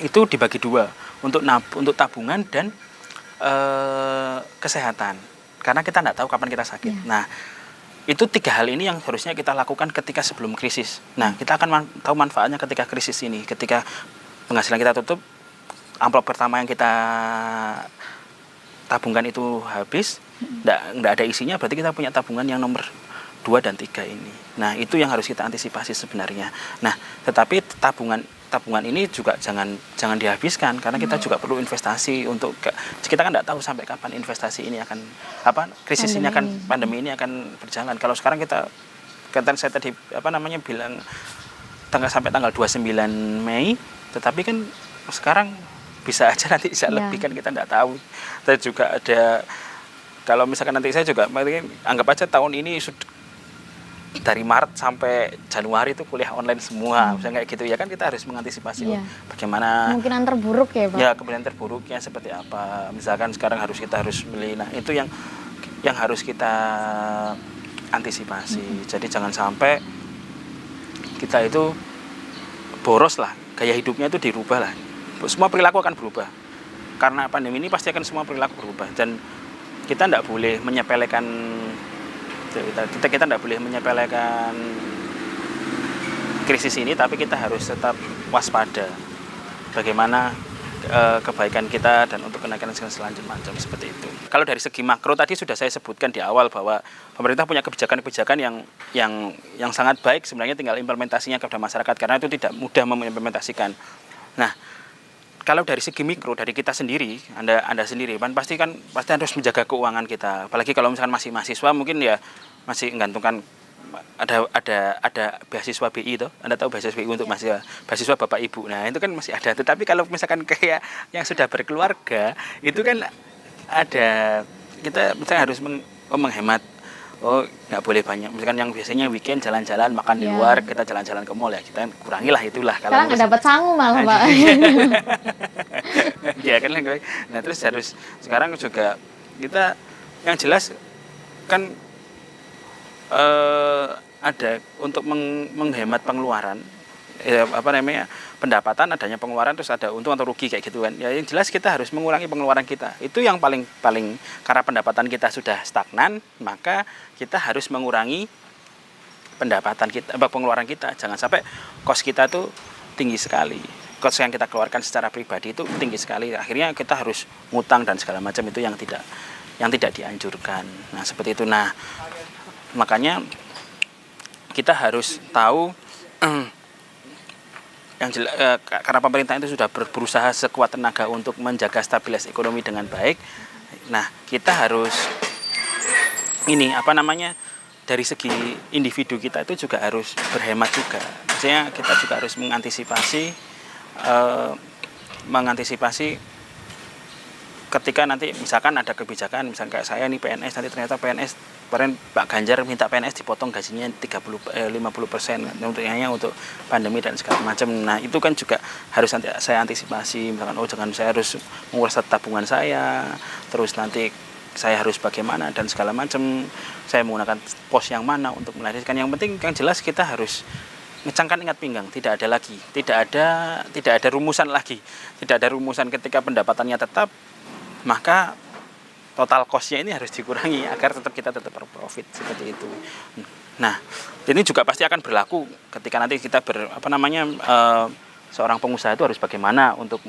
itu dibagi 2 untuk tabungan dan kesehatan. Karena kita nggak tahu kapan kita sakit. Nah, itu 3 hal ini yang harusnya kita lakukan ketika sebelum krisis. Nah, kita akan tahu manfaatnya ketika krisis ini. Ketika penghasilan kita tutup, amplop pertama yang kita tabungkan itu habis, nggak ada isinya, berarti kita punya tabungan yang nomor 2 dan 3 ini. Nah, itu yang harus kita antisipasi sebenarnya. Nah, tetapi tabungan ini juga jangan dihabiskan, karena kita juga perlu investasi untuk kita kan nggak tahu sampai kapan investasi ini akan pandemi ini akan berjalan. Kalau sekarang saya tadi bilang sampai tanggal 29 Mei, tetapi kan sekarang bisa aja nanti bisa lebih, kan kita nggak tahu. Saya juga ada, kalau misalkan nanti saya juga anggap aja tahun ini dari Maret sampai Januari itu kuliah online semua, misalnya kayak gitu ya, kan kita harus mengantisipasi bagaimana kemungkinan terburuk ya Pak. Ya, kemungkinan terburuknya seperti apa. Misalkan sekarang kita harus beli, nah itu yang harus kita antisipasi. Jadi jangan sampai kita itu boros lah, gaya hidupnya itu dirubah lah. Semua perilaku akan berubah. Karena pandemi ini pasti akan semua perilaku berubah, dan kita tidak boleh menyepelekan krisis ini, tapi kita harus tetap waspada bagaimana kebaikan kita dan untuk kenaikan selanjutnya seperti itu. Kalau dari segi makro tadi sudah saya sebutkan di awal bahwa pemerintah punya kebijakan-kebijakan yang sangat baik, sebenarnya tinggal implementasinya kepada masyarakat, karena itu tidak mudah mengimplementasikan. Nah, kalau dari segi mikro, dari kita sendiri, Anda sendiri pasti harus menjaga keuangan kita. Apalagi kalau misalkan masih mahasiswa, mungkin ya masih menggantungkan ada beasiswa BI itu. Anda tahu beasiswa BI untuk beasiswa Bapak Ibu. Nah, itu kan masih ada. Tetapi kalau misalkan kayak yang sudah berkeluarga, itu kan kita misalnya harus menghemat. Oh, nggak boleh banyak. Misalkan yang biasanya weekend jalan-jalan, makan di luar, kita jalan-jalan ke mall, ya kita kurangilah itulah. Sekarang nggak dapat sangu malah Pak. Ya kan. Nah, terus harus sekarang juga kita yang jelas kan ada untuk menghemat pengeluaran, pendapatan, adanya pengeluaran, terus ada untung atau rugi kayak gitu kan. Ya, yang jelas kita harus mengurangi pengeluaran kita. Itu yang paling karena pendapatan kita sudah stagnan, maka kita harus mengurangi pengeluaran kita. Jangan sampai kos kita tuh tinggi sekali. Kos yang kita keluarkan secara pribadi itu tinggi sekali. Akhirnya kita harus ngutang dan segala macam, itu yang tidak dianjurkan. Nah, seperti itu. Nah, makanya kita harus tahu karena pemerintah itu sudah berusaha sekuat tenaga untuk menjaga stabilitas ekonomi dengan baik. Nah, kita harus dari segi individu kita itu juga harus berhemat juga. Maksudnya kita juga harus mengantisipasi ketika nanti misalkan ada kebijakan, misalkan kayak saya nih PNS, nanti ternyata PNS kemarin Pak Ganjar minta PNS dipotong gajinya 50% untuk pandemi dan segala macam. Nah, itu kan juga harus saya antisipasi, misalkan saya harus menguras tabungan saya, terus nanti saya harus bagaimana dan segala macam, saya menggunakan pos yang mana untuk melahirkan. Yang penting yang jelas kita harus ngecangkan ingat pinggang, tidak ada rumusan lagi, tidak ada rumusan. Ketika pendapatannya tetap, maka total cost-nya ini harus dikurangi agar kita tetap berprofit seperti itu. Nah, ini juga pasti akan berlaku ketika nanti kita seorang pengusaha itu harus bagaimana untuk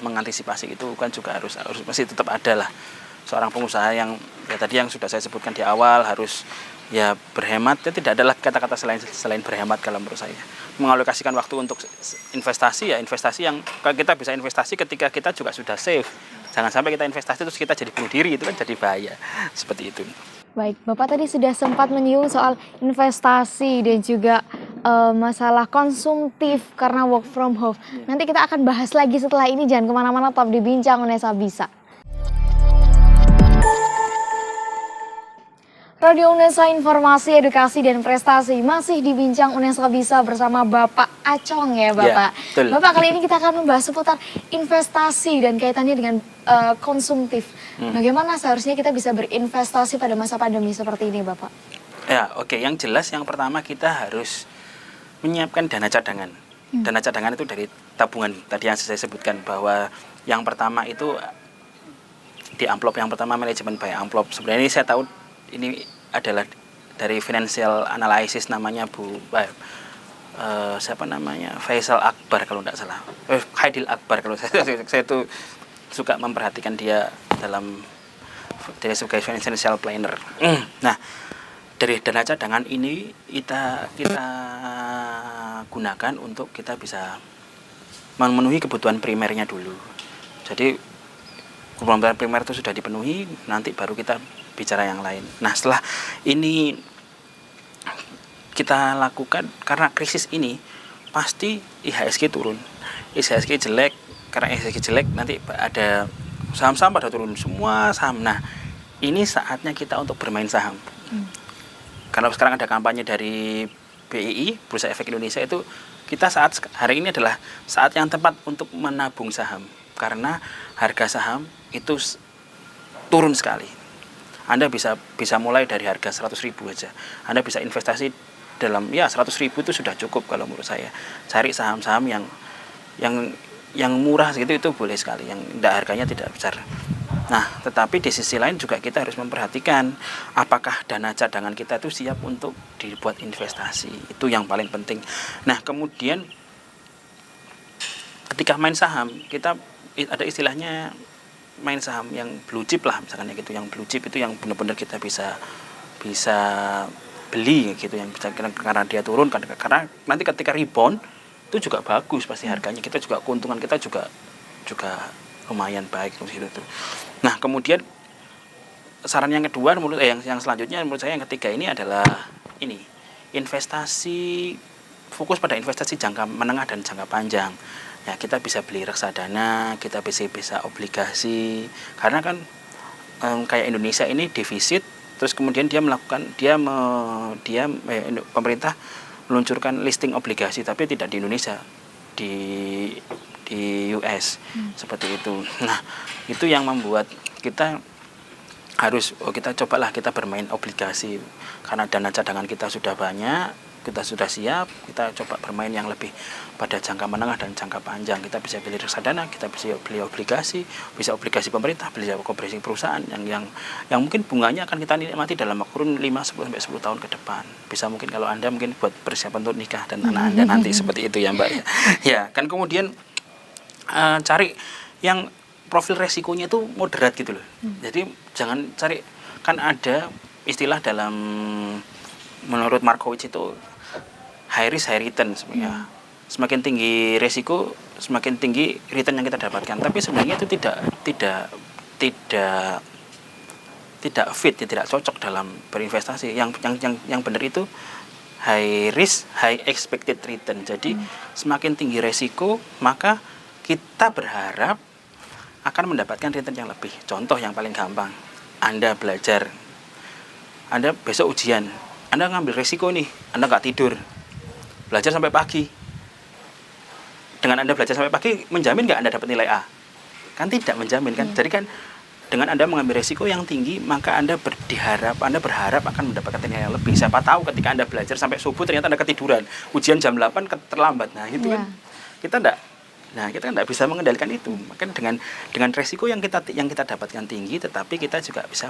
mengantisipasi itu, kan juga harus masih tetap ada lah seorang pengusaha yang tadi yang sudah saya sebutkan di awal, harus berhemat. Ya, tidak ada kata-kata selain berhemat kalau menurut saya. Mengalokasikan waktu untuk investasi yang kita bisa investasi ketika kita juga sudah save. Jangan sampai kita investasi terus kita jadi bunuh diri, itu kan jadi bahaya. Seperti itu. Baik, Bapak tadi sudah sempat menyinggung soal investasi dan juga masalah konsumtif karena work from home. Nanti kita akan bahas lagi setelah ini, jangan kemana-mana, tetap di Bincang Unesa Bisa. Radio Unesa, informasi, edukasi, dan prestasi masih di Bincang Unesa Bisa bersama Bapak Acong ya Bapak. Ya, Bapak, kali ini kita akan membahas seputar investasi dan kaitannya dengan konsumtif. Bagaimana seharusnya kita bisa berinvestasi pada masa pandemi seperti ini Bapak? Ya, oke. Yang jelas yang pertama kita harus menyiapkan dana cadangan. Dana cadangan itu dari tabungan tadi yang saya sebutkan, bahwa yang pertama itu di amplop yang pertama manajemen by amplop. Sebenarnya ini saya tahu ini adalah dari financial analysis, namanya siapa namanya, Faisal Akbar kalau tidak salah, Haidil Akbar kalau saya tuh suka memperhatikan dia dia sebagai financial planner. Nah, dari dana cadangan ini kita gunakan untuk kita bisa memenuhi kebutuhan primernya dulu. Jadi kebutuhan primer itu sudah dipenuhi, nanti baru kita bicara yang lain. Nah, setelah ini kita lakukan, karena krisis ini pasti IHSG turun. IHSG jelek, karena IHSG jelek nanti ada saham-saham pada turun, semua saham. Nah, ini saatnya kita untuk bermain saham. Karena sekarang ada kampanye dari BII, Bursa Efek Indonesia, itu kita saat hari ini adalah saat yang tepat untuk menabung saham. Karena harga saham itu turun sekali. Anda bisa mulai dari harga 100.000 aja. Anda bisa investasi dalam 100.000 itu sudah cukup kalau menurut saya. Cari saham-saham yang murah segitu, itu boleh sekali, yang harganya tidak besar. Nah, tetapi di sisi lain juga kita harus memperhatikan apakah dana cadangan kita itu siap untuk dibuat investasi. Itu yang paling penting. Nah, kemudian ketika main saham, kita ada istilahnya main saham yang blue chip lah, misalkan gitu. Yang blue chip itu yang benar-benar kita bisa beli gitu, yang bisa, karena dia turun, karena nanti ketika rebound itu juga bagus pasti harganya, kita juga keuntungan kita juga lumayan baik gitu. Nah, kemudian saran yang kedua yang selanjutnya menurut saya, yang ketiga ini adalah ini, investasi, fokus pada investasi jangka menengah dan jangka panjang. Ya, kita bisa beli reksadana, kita bisa obligasi, karena kan kayak Indonesia ini defisit. Terus kemudian pemerintah meluncurkan listing obligasi, tapi tidak di Indonesia, di US, seperti itu. Nah, itu yang membuat kita harus kita bermain obligasi, karena dana cadangan kita sudah banyak, kita sudah siap, kita coba bermain yang lebih pada jangka menengah dan jangka panjang. Kita bisa beli reksadana, kita bisa beli obligasi, bisa obligasi pemerintah, bisa obligasi perusahaan yang mungkin bunganya akan kita nikmati dalam kurun 5-10 sampai 10 tahun ke depan. Bisa mungkin kalau Anda mungkin buat persiapan untuk nikah dan anak Anda nanti seperti itu ya, Mbak ya. Ya, kan kemudian cari yang profil resikonya itu moderat gitu loh. Jadi jangan cari, kan ada istilah dalam menurut Markowitz itu high risk high return sebenarnya. Semakin tinggi resiko, semakin tinggi return yang kita dapatkan. Tapi sebenarnya itu tidak fit, tidak cocok dalam berinvestasi. Yang benar itu high risk high expected return. Jadi semakin tinggi resiko, maka kita berharap akan mendapatkan return yang lebih. Contoh yang paling gampang, Anda belajar, Anda besok ujian, Anda ngambil resiko nih, Anda nggak tidur, belajar sampai pagi. Dengan Anda belajar sampai pagi, menjamin nggak Anda dapat nilai A? Kan tidak menjamin kan. Jadi kan dengan Anda mengambil resiko yang tinggi, maka Anda berharap akan mendapatkan nilai yang lebih. Siapa tahu ketika Anda belajar sampai subuh ternyata Anda ketiduran, ujian jam 8 terlambat. Nah, itu kan kita tidak bisa mengendalikan itu. Maka dengan resiko yang kita dapatkan tinggi, tetapi kita juga bisa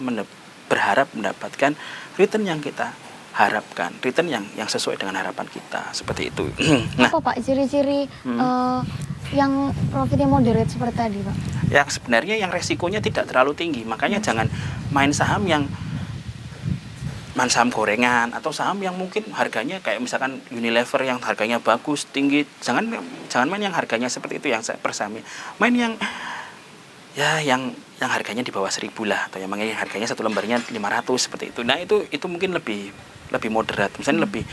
berharap mendapatkan return yang kita harapkan, return yang sesuai dengan harapan kita, seperti itu. Nah, apa Pak ciri-ciri yang profitnya moderate seperti tadi, Pak? Yang sebenarnya yang resikonya tidak terlalu tinggi, makanya jangan main saham saham gorengan atau saham yang mungkin harganya kayak misalkan Unilever yang harganya bagus tinggi. Jangan main yang harganya seperti itu, yang persami. Main yang harganya di bawah 1.000 lah, atau yang harganya satu lembarnya 500 seperti itu. Nah, itu mungkin lebih moderat, misalnya lebih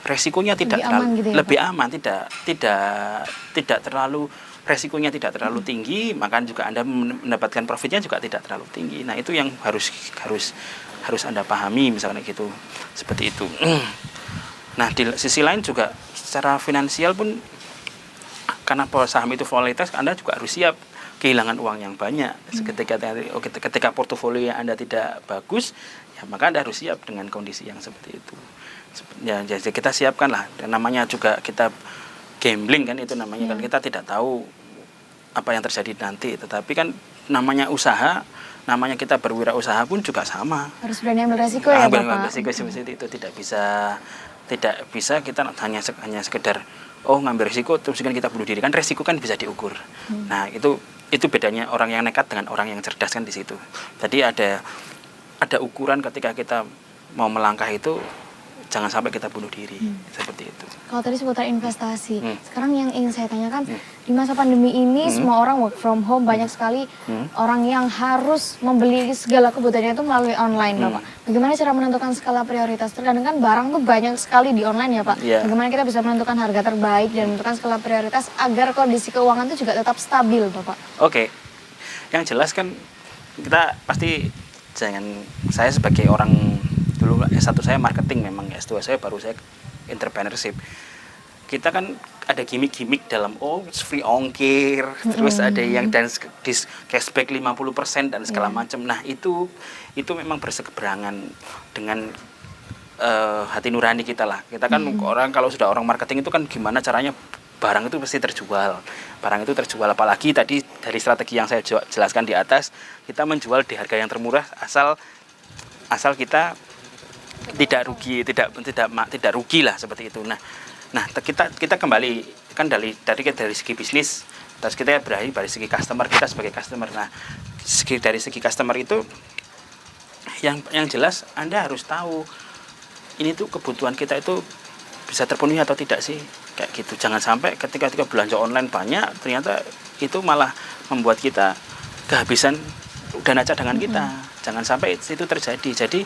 resikonya lebih aman, tidak terlalu resikonya tidak terlalu tinggi, maka juga Anda mendapatkan profitnya juga tidak terlalu tinggi. Nah, itu yang harus Anda pahami, misalnya gitu, seperti itu. Nah, di sisi lain juga secara finansial pun, karena saham itu volatilitas, Anda juga harus siap kehilangan uang yang banyak. Ketika portofolio Anda tidak bagus, ya maka Anda harus siap dengan kondisi yang seperti itu. Ya, jadi kita siapkan lah. Dan namanya juga kita gambling kan itu namanya, kan kita tidak tahu apa yang terjadi nanti. Tetapi kan namanya usaha, namanya kita berwirausaha pun juga sama. Harus berani ambil resiko ya Bapak. Ambil resiko seperti itu tidak bisa kita hanya sekedar ngambil resiko terus kan kita bunuh diri, kan resiko kan bisa diukur. Nah itu bedanya orang yang nekat dengan orang yang cerdas kan di situ. Jadi ada ukuran ketika kita mau melangkah itu, jangan sampai kita bunuh diri, seperti itu. Kalau tadi seputar investasi, sekarang yang ingin saya tanyakan, di masa pandemi ini semua orang work from home, banyak sekali orang yang harus membeli segala kebutuhannya itu melalui online, Bapak. Bagaimana cara menentukan skala prioritas? Terkadang kan barang tuh banyak sekali di online ya, Pak. Bagaimana kita bisa menentukan harga terbaik dan menentukan skala prioritas agar kondisi keuangan itu juga tetap stabil, Bapak? Oke, yang jelas kan kita pasti saya sebagai orang dulu S1 saya marketing, memang S2 saya baru saya entrepreneurship. Kita kan ada gimmick-gimmick dalam free ongkir, terus ada yang dan cashback 50% dan segala macam. Nah, itu memang berseberangan dengan hati nurani kita lah. Kita kan kalau sudah orang marketing itu kan gimana caranya barang itu pasti terjual. Barang itu terjual, apalagi tadi dari strategi yang saya jelaskan di atas, kita menjual di harga yang termurah asal kita tidak rugi lah, seperti itu. Nah kita kembali kan dari segi bisnis, terus kita berakhir dari segi customer, kita sebagai customer. Nah dari segi customer itu yang jelas Anda harus tahu ini tuh kebutuhan kita itu bisa terpenuhi atau tidak sih, kayak gitu. Jangan sampai ketika belanja online banyak, ternyata itu malah membuat kita kehabisan dana cadangan kita. Jangan sampai itu terjadi. Jadi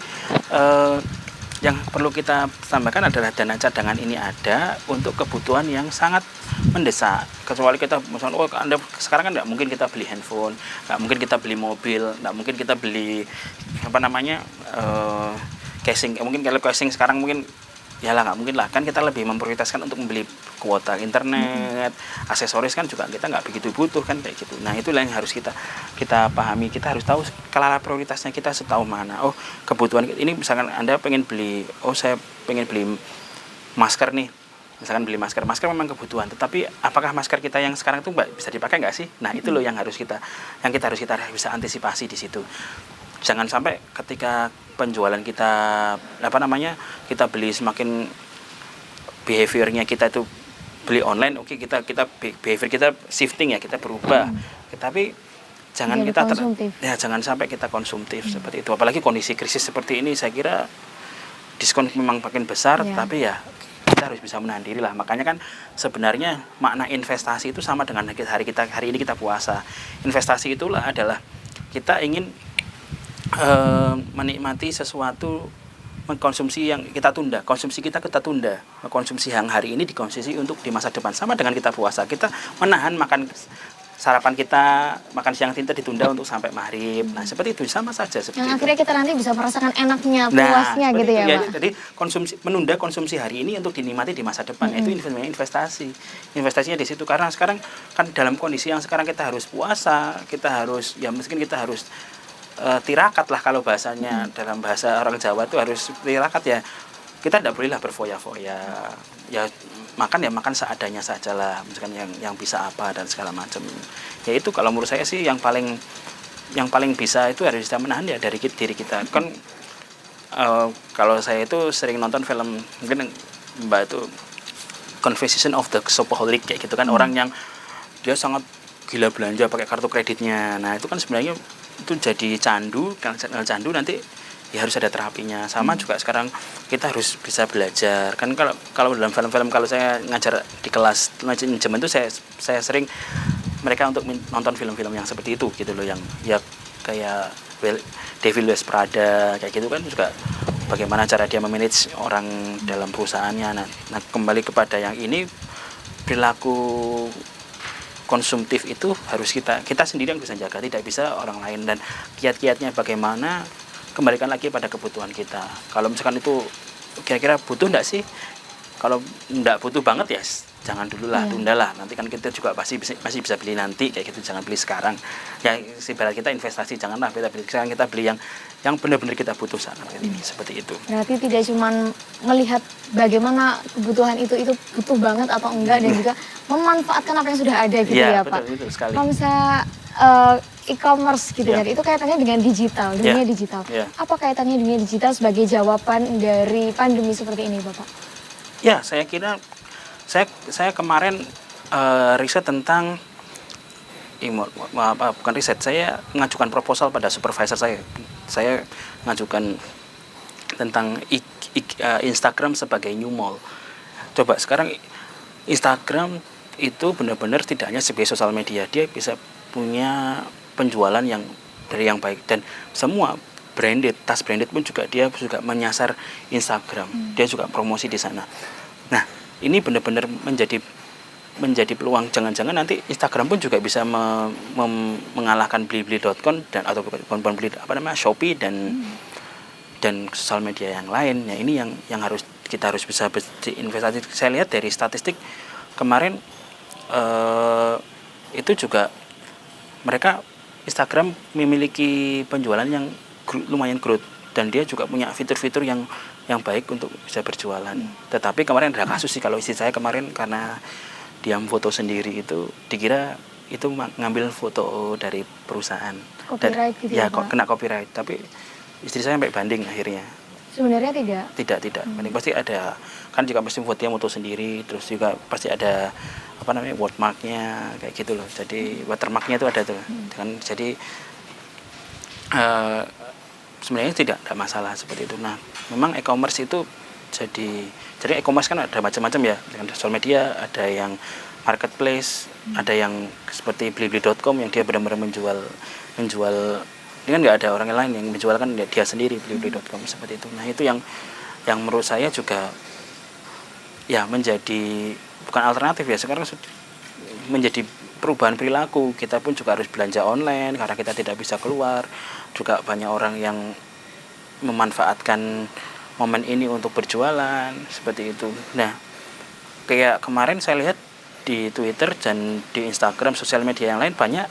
yang perlu kita tambahkan adalah dana cadangan ini ada untuk kebutuhan yang sangat mendesak. Kecuali kita misalnya, Anda sekarang kan nggak mungkin kita beli handphone, nggak mungkin kita beli mobil, nggak mungkin kita beli casing. Mungkin kalau casing sekarang mungkin nggak mungkin lah, kan kita lebih memprioritaskan untuk membeli kuota internet, aksesoris kan juga kita nggak begitu butuh kan, kayak gitu. Nah itulah yang harus kita pahami. Kita harus tahu skala prioritasnya kita setahu mana. Kebutuhan ini misalkan Anda pengen beli, saya pengen beli masker nih, misalkan beli masker memang kebutuhan, tetapi apakah masker kita yang sekarang itu bisa dipakai nggak sih? Nah itu loh yang harus kita bisa antisipasi di situ. Jangan sampai ketika penjualan kita kita beli, semakin behaviornya kita itu beli online, kita behavior kita shifting ya, kita berubah. Tapi jangan jangan sampai kita konsumtif seperti itu. Apalagi kondisi krisis seperti ini, saya kira diskon memang makin besar, tapi ya kita harus bisa menahan diri lah. Makanya kan sebenarnya makna investasi itu sama dengan hari ini kita puasa. Investasi itulah adalah kita ingin menikmati sesuatu, mengkonsumsi yang kita tunda, konsumsi kita tunda, konsumsi yang hari ini dikonsumsi untuk di masa depan. Sama dengan kita puasa, kita menahan sarapan kita, makan siang kita ditunda untuk sampai maghrib. Nah seperti itu, sama saja seperti yang itu. Akhirnya kita nanti bisa merasakan enaknya, puasnya gitu ya, Pak. Jadi menunda konsumsi hari ini untuk dinikmati di masa depan, itu investasi. Investasinya di situ, karena sekarang kan dalam kondisi yang sekarang kita harus puasa, mungkin kita harus tirakat lah, kalau bahasanya dalam bahasa orang Jawa itu harus tirakat ya. Kita tidak bolehlah berfoya-foya, ya makan seadanya saja lah, misalkan yang bisa apa dan segala macam. Ya itu kalau menurut saya sih yang paling bisa itu harus kita menahan ya dari diri kita. Kan kalau saya itu sering nonton film, mungkin Mbak itu Confession of the Shopaholic kayak gitu kan, orang yang dia sangat gila belanja pakai kartu kreditnya. Nah itu kan sebenarnya itu jadi candu nanti ya harus ada terapinya. Sama juga sekarang kita harus bisa belajar kan, kalau dalam film-film, kalau saya ngajar di kelas manajemen itu saya sering mereka untuk nonton film-film yang seperti itu gitu loh, yang ya kayak Devil Wears Prada kayak gitu kan, juga bagaimana cara dia memanage orang dalam perusahaannya. Nah kembali kepada yang ini, perilaku konsumtif itu harus kita sendiri yang bisa jaga, tidak bisa orang lain. Dan kiat-kiatnya bagaimana, kembalikan lagi pada kebutuhan kita. Kalau misalkan itu kira-kira butuh enggak sih, kalau nggak butuh banget ya jangan dulu lah, tundalah. Nanti kan kita juga masih bisa beli nanti kayak gitu, jangan beli sekarang. Ya ibarat kita investasi, janganlah kita beli sekarang, kita beli yang benar-benar kita butuh saat ini, seperti itu. Berarti tidak cuma melihat bagaimana kebutuhan itu butuh banget atau enggak, dan juga memanfaatkan apa yang sudah ada gitu ya Pak. Betul sekali. Kalau misalnya e-commerce gitu kan, itu kaitannya dengan digital, dunia digital. Apa kaitannya dunia digital sebagai jawaban dari pandemi seperti ini Bapak? Ya, saya kira saya kemarin riset tentang bukan riset, saya mengajukan proposal pada supervisor saya. Saya mengajukan tentang Instagram sebagai new mall. Coba sekarang Instagram itu benar-benar tidak hanya sebagai sosial media, dia bisa punya penjualan yang dari yang baik, dan semua tas branded pun juga dia juga menyasar Instagram. Dia juga promosi di sana. Nah, ini benar-benar menjadi peluang. Jangan-jangan nanti Instagram pun juga bisa mengalahkan blibli.com dan atau bukan beli Shopee dan sosial media yang lain. Ya, ini yang kita harus bisa investasi. Saya lihat dari statistik kemarin itu juga mereka Instagram memiliki penjualan yang lumayan growth, dan dia juga punya fitur-fitur yang baik untuk bisa berjualan. Tetapi kemarin ada kasus sih, kalau istri saya kemarin karena dia foto sendiri itu dikira itu ngambil foto dari perusahaan. Copyright gitu ya, kok kena copyright. Tapi istri saya sampai banding akhirnya. Sebenarnya tidak. Tidak. Banding pasti ada, kan juga pasti foto sendiri, terus juga pasti ada watermarknya kayak gitu loh. Jadi watermarknya itu ada tuh. Jadi sebenarnya tidak ada masalah seperti itu. Nah, memang e-commerce itu jadi e-commerce kan ada macam-macam ya, dengan sosial media, ada yang marketplace, ada yang seperti blibli.com yang dia benar-benar menjual ini kan nggak ada orang lain yang menjual, kan dia sendiri, blibli.com seperti itu. Nah, itu yang menurut saya juga ya menjadi bukan alternatif ya, sekarang menjadi perubahan perilaku. Kita pun juga harus belanja online karena kita tidak bisa keluar. Juga banyak orang yang memanfaatkan momen ini untuk berjualan seperti itu. Nah, kayak kemarin saya lihat di Twitter dan di Instagram, sosial media yang lain, banyak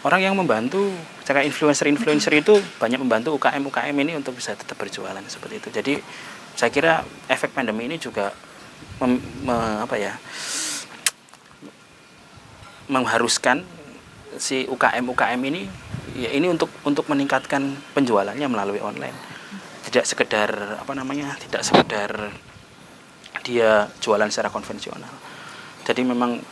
orang yang membantu, kayak influencer itu banyak membantu UKM ini untuk bisa tetap berjualan seperti itu. Jadi saya kira efek pandemi ini juga mengharuskan si UKM ini ya ini untuk meningkatkan penjualannya melalui online. Tidak sekedar dia jualan secara konvensional. Jadi memang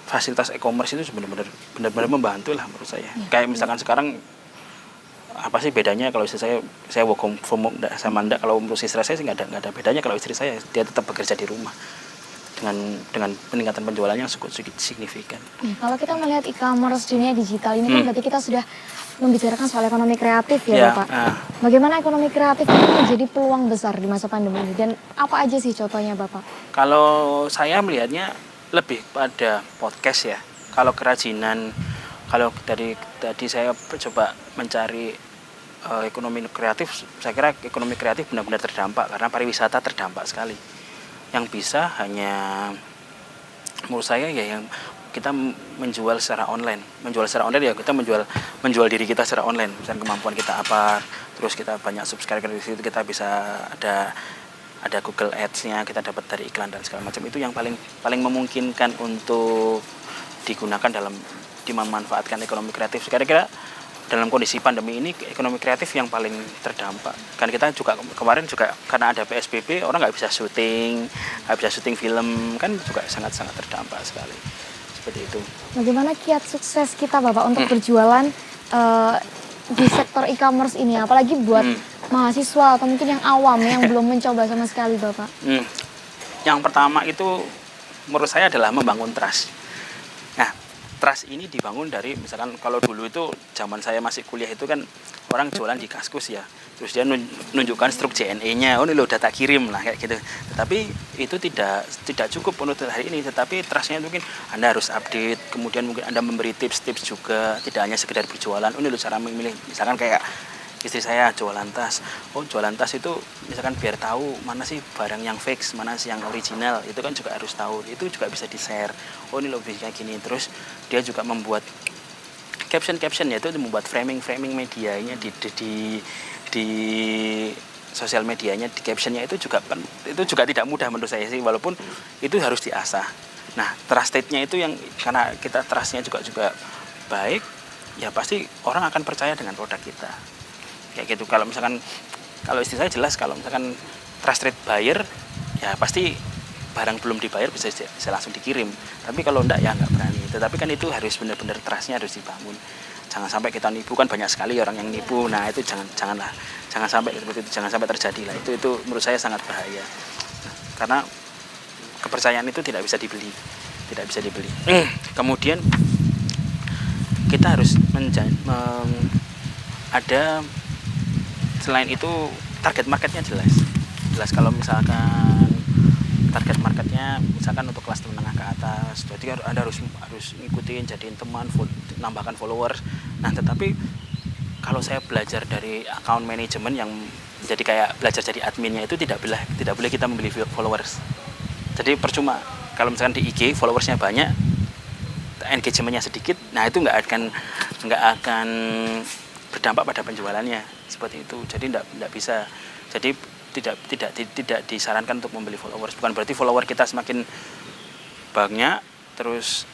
fasilitas e-commerce itu benar-benar membantu lah menurut saya. Kayak misalkan sekarang apa sih bedanya kalau istri saya work from home sama enggak? Kalau menurut istri saya sih nggak ada bedanya. Kalau istri saya dia tetap bekerja di rumah dengan peningkatan penjualannya yang cukup signifikan. Kalau kita melihat e-commerce dunia digital ini kan berarti kita sudah membicarakan soal ekonomi kreatif ya Bapak. Bagaimana ekonomi kreatif ini menjadi peluang besar di masa pandemi ini, dan apa aja sih contohnya Bapak? Kalau saya melihatnya lebih pada podcast ya. Kalau kerajinan, kalau tadi saya coba mencari ekonomi kreatif, saya kira ekonomi kreatif benar-benar terdampak karena pariwisata terdampak sekali. Yang bisa hanya menurut saya ya yang kita menjual secara online ya, kita menjual diri kita secara online. Misalnya kemampuan kita apa, terus kita banyak subscriber di situ, kita bisa ada Google Ads-nya, kita dapat dari iklan dan segala macam. Itu yang paling memungkinkan untuk digunakan dalam dimanfaatkan ekonomi kreatif. Kira-kira dalam kondisi pandemi ini ekonomi kreatif yang paling terdampak. Kan kita juga kemarin juga karena ada PSBB, orang nggak bisa syuting film, kan juga sangat-sangat terdampak sekali. Seperti itu. Bagaimana kiat sukses kita Bapak untuk berjualan di sektor e-commerce ini, apalagi buat mahasiswa atau mungkin yang awam yang belum mencoba sama sekali Bapak? Yang pertama itu menurut saya adalah membangun trust. Nah, trust ini dibangun dari misalkan kalau dulu itu zaman saya masih kuliah itu kan orang jualan di Kaskus ya, terus dia nunjukkan struk JNE-nya, oh ini loh udah tak kirim lah kayak gitu. Tetapi itu tidak cukup untuk hari ini, tetapi trust-nya mungkin Anda harus update, kemudian mungkin Anda memberi tips-tips juga, tidak hanya sekedar berjualan, oh ini loh cara memilih, misalkan kayak istri saya jualan tas. Oh, jualan tas itu misalkan biar tahu mana sih barang yang fix, mana sih yang original, itu kan juga harus tahu. Itu juga bisa di-share. Oh, ini lebih kayak gini. Terus dia juga membuat caption yaitu membuat framing medianya di sosial medianya, di captionnya itu juga tidak mudah menurut saya sih, walaupun itu harus diasah. Nah, trusted-nya itu yang karena kita trust-nya juga baik, ya pasti orang akan percaya dengan produk kita. Kayak gitu. Kalau istri saya jelas kalau misalkan trusted buyer, ya pasti barang belum dibayar bisa langsung dikirim. Tapi kalau enggak ya enggak berani. Tetapi kan itu harus benar-benar trust-nya harus dibangun. Jangan sampai kita nipu, kan banyak sekali orang yang nipu. Nah, itu jangan sampai seperti itu, jangan sampai terjadi lah. Itu menurut saya sangat bahaya. Karena kepercayaan itu tidak bisa dibeli. Kemudian kita harus ada selain itu target marketnya jelas. Kalau misalkan target marketnya misalkan untuk kelas menengah ke atas, jadi Anda harus ngikutin, jadiin teman, nambahkan followers. Nah, tetapi kalau saya belajar dari account management yang jadi kayak belajar jadi adminnya, itu tidak boleh kita membeli followers. Jadi percuma kalau misalkan di IG followersnya banyak, engagementnya sedikit, nah itu nggak akan berdampak pada penjualannya seperti itu. Jadi nggak bisa. Jadi tidak disarankan untuk membeli followers. Bukan berarti follower kita semakin banyak terus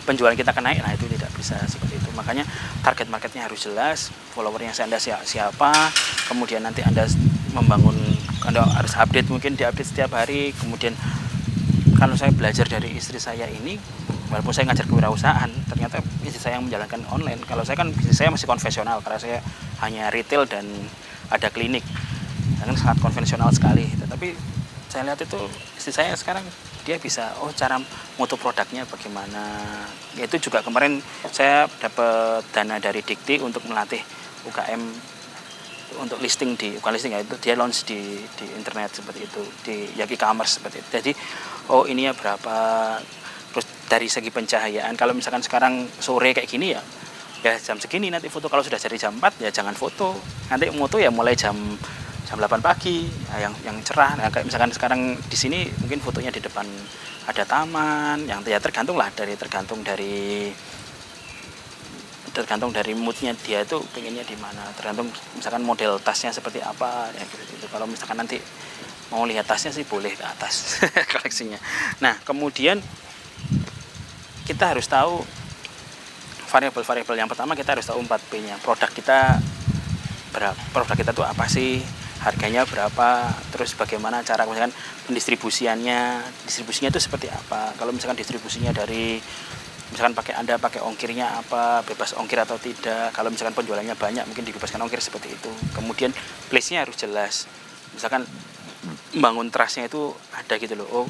penjualan kita akan naik. Nah, itu tidak bisa seperti itu. Makanya target marketnya harus jelas, followernya Anda siapa, kemudian nanti Anda harus update, mungkin diupdate setiap hari. Kemudian kalau saya belajar dari istri saya ini, walaupun saya ngajar kewirausahaan, ternyata istri saya yang menjalankan online. Kalau saya kan bisnis saya masih konvensional karena saya hanya retail dan ada klinik, kan sangat konvensional sekali. Tetapi saya lihat itu istri saya sekarang dia bisa cara mutu produknya bagaimana. Itu juga kemarin saya dapat dana dari Dikti untuk melatih UKM untuk listing itu dia launch di internet seperti itu, di e-commerce seperti itu. Jadi ininya berapa, terus dari segi pencahayaan kalau misalkan sekarang sore kayak gini ya jam segini nanti foto. Kalau sudah jadi jam 4 ya jangan foto, nanti foto ya mulai jam 8 pagi yang cerah. Nah, kayak misalkan sekarang di sini mungkin fotonya di depan ada taman, yang ya tergantung dari moodnya dia itu pengennya di mana, tergantung misalkan model tasnya seperti apa ya gitu. Kalau misalkan nanti mau lihat tasnya sih boleh ke atas koleksinya. Nah, kemudian kita harus tahu variabel yang pertama, kita harus tahu 4P-nya. Produk kita itu apa sih, harganya berapa, terus bagaimana cara misalkan distribusinya itu seperti apa. Kalau misalkan distribusinya dari misalkan Anda pakai ongkirnya apa, bebas ongkir atau tidak. Kalau misalkan penjualannya banyak mungkin dibebaskan ongkir seperti itu. Kemudian place-nya harus jelas. Misalkan bangun trust-nya itu ada gitu loh. Oh,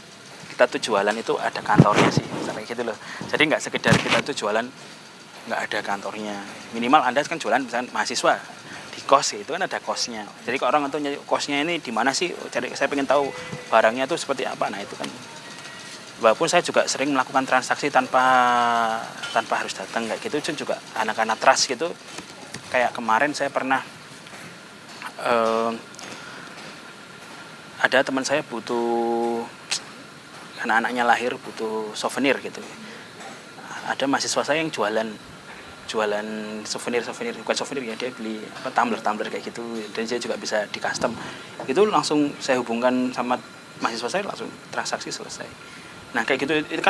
kita tuh jualan itu ada kantornya sih, misalnya gitu loh. Jadi nggak sekedar kita tuh jualan nggak ada kantornya. Minimal Anda kan jualan misalkan mahasiswa di kos, itu kan ada kosnya. Jadi kalau orang itu nyari kosnya ini di mana sih, saya pengen tahu barangnya tuh seperti apa. Nah, itu kan walaupun saya juga sering melakukan transaksi tanpa harus datang kayak gitu, itu juga anak-anak trust gitu. Kayak kemarin saya pernah ada teman saya butuh, karena anaknya lahir butuh souvenir gitu. Ada mahasiswa saya yang jualan souvenir, bukan souvenir ya, dia beli tumbler kayak gitu, dan dia juga bisa di custom. Itu langsung saya hubungkan sama mahasiswa saya, langsung transaksi selesai. Nah, kayak gitu itu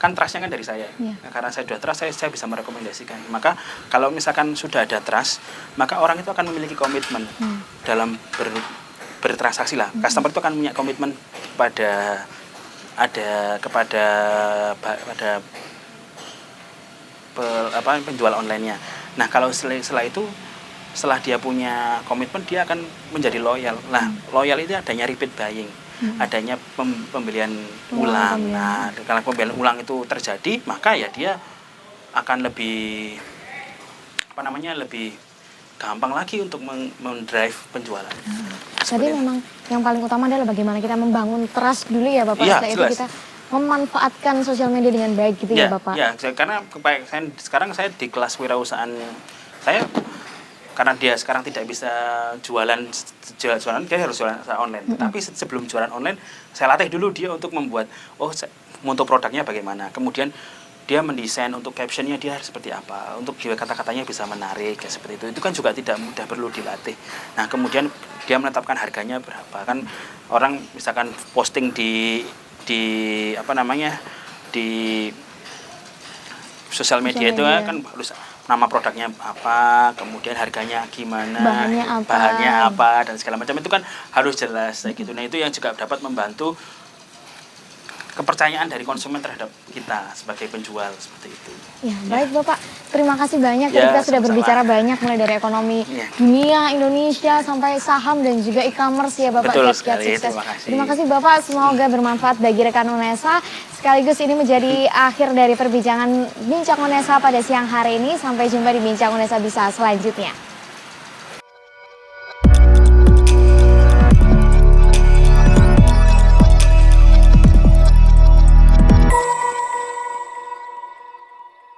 kan trustnya kan dari saya. Yeah. Nah, karena saya sudah trust, saya bisa merekomendasikan. Maka kalau misalkan sudah ada trust, maka orang itu akan memiliki komitmen dalam bertransaksi lah. Customer itu akan punya komitmen kepada penjual online-nya. Nah, kalau setelah itu, setelah dia punya komitmen, dia akan menjadi loyal. Nah, loyal itu adanya repeat buying, adanya pembelian ulang. Nah, kalau pembelian ulang itu terjadi, maka ya dia akan lebih gampang lagi untuk mendrive penjualan. Jadi memang yang paling utama adalah bagaimana kita membangun trust dulu ya Bapak. Ya, setelah itu kita memanfaatkan sosial media dengan baik gitu ya Bapak. Ya, karena sekarang saya di kelas wirausahaan saya karena dia sekarang tidak bisa jualan dia harus jualan online. Tapi sebelum jualan online saya latih dulu dia untuk membuat untuk produknya bagaimana. Kemudian dia mendesain untuk captionnya dia harus seperti apa, untuk juga kata-katanya bisa menarik kayak seperti itu kan juga tidak mudah, perlu dilatih. Nah kemudian dia menetapkan harganya berapa, kan orang misalkan posting di apa namanya di sosial media itu kan harus nama produknya apa, kemudian harganya gimana, bahannya apa dan segala macam itu kan harus jelas kayak gitu. Nah itu yang juga dapat membantu kepercayaan dari konsumen terhadap kita sebagai penjual seperti itu. Ya, baik Bapak. Terima kasih banyak. Kita sudah berbicara banyak mulai dari ekonomi dunia, Indonesia sampai saham dan juga e-commerce ya Bapak. Betul sekali. Terima kasih Bapak. Semoga bermanfaat bagi rekan UNESA. Sekaligus ini menjadi akhir dari perbincangan Bincang UNESA pada siang hari ini. Sampai jumpa di Bincang UNESA Bisa selanjutnya.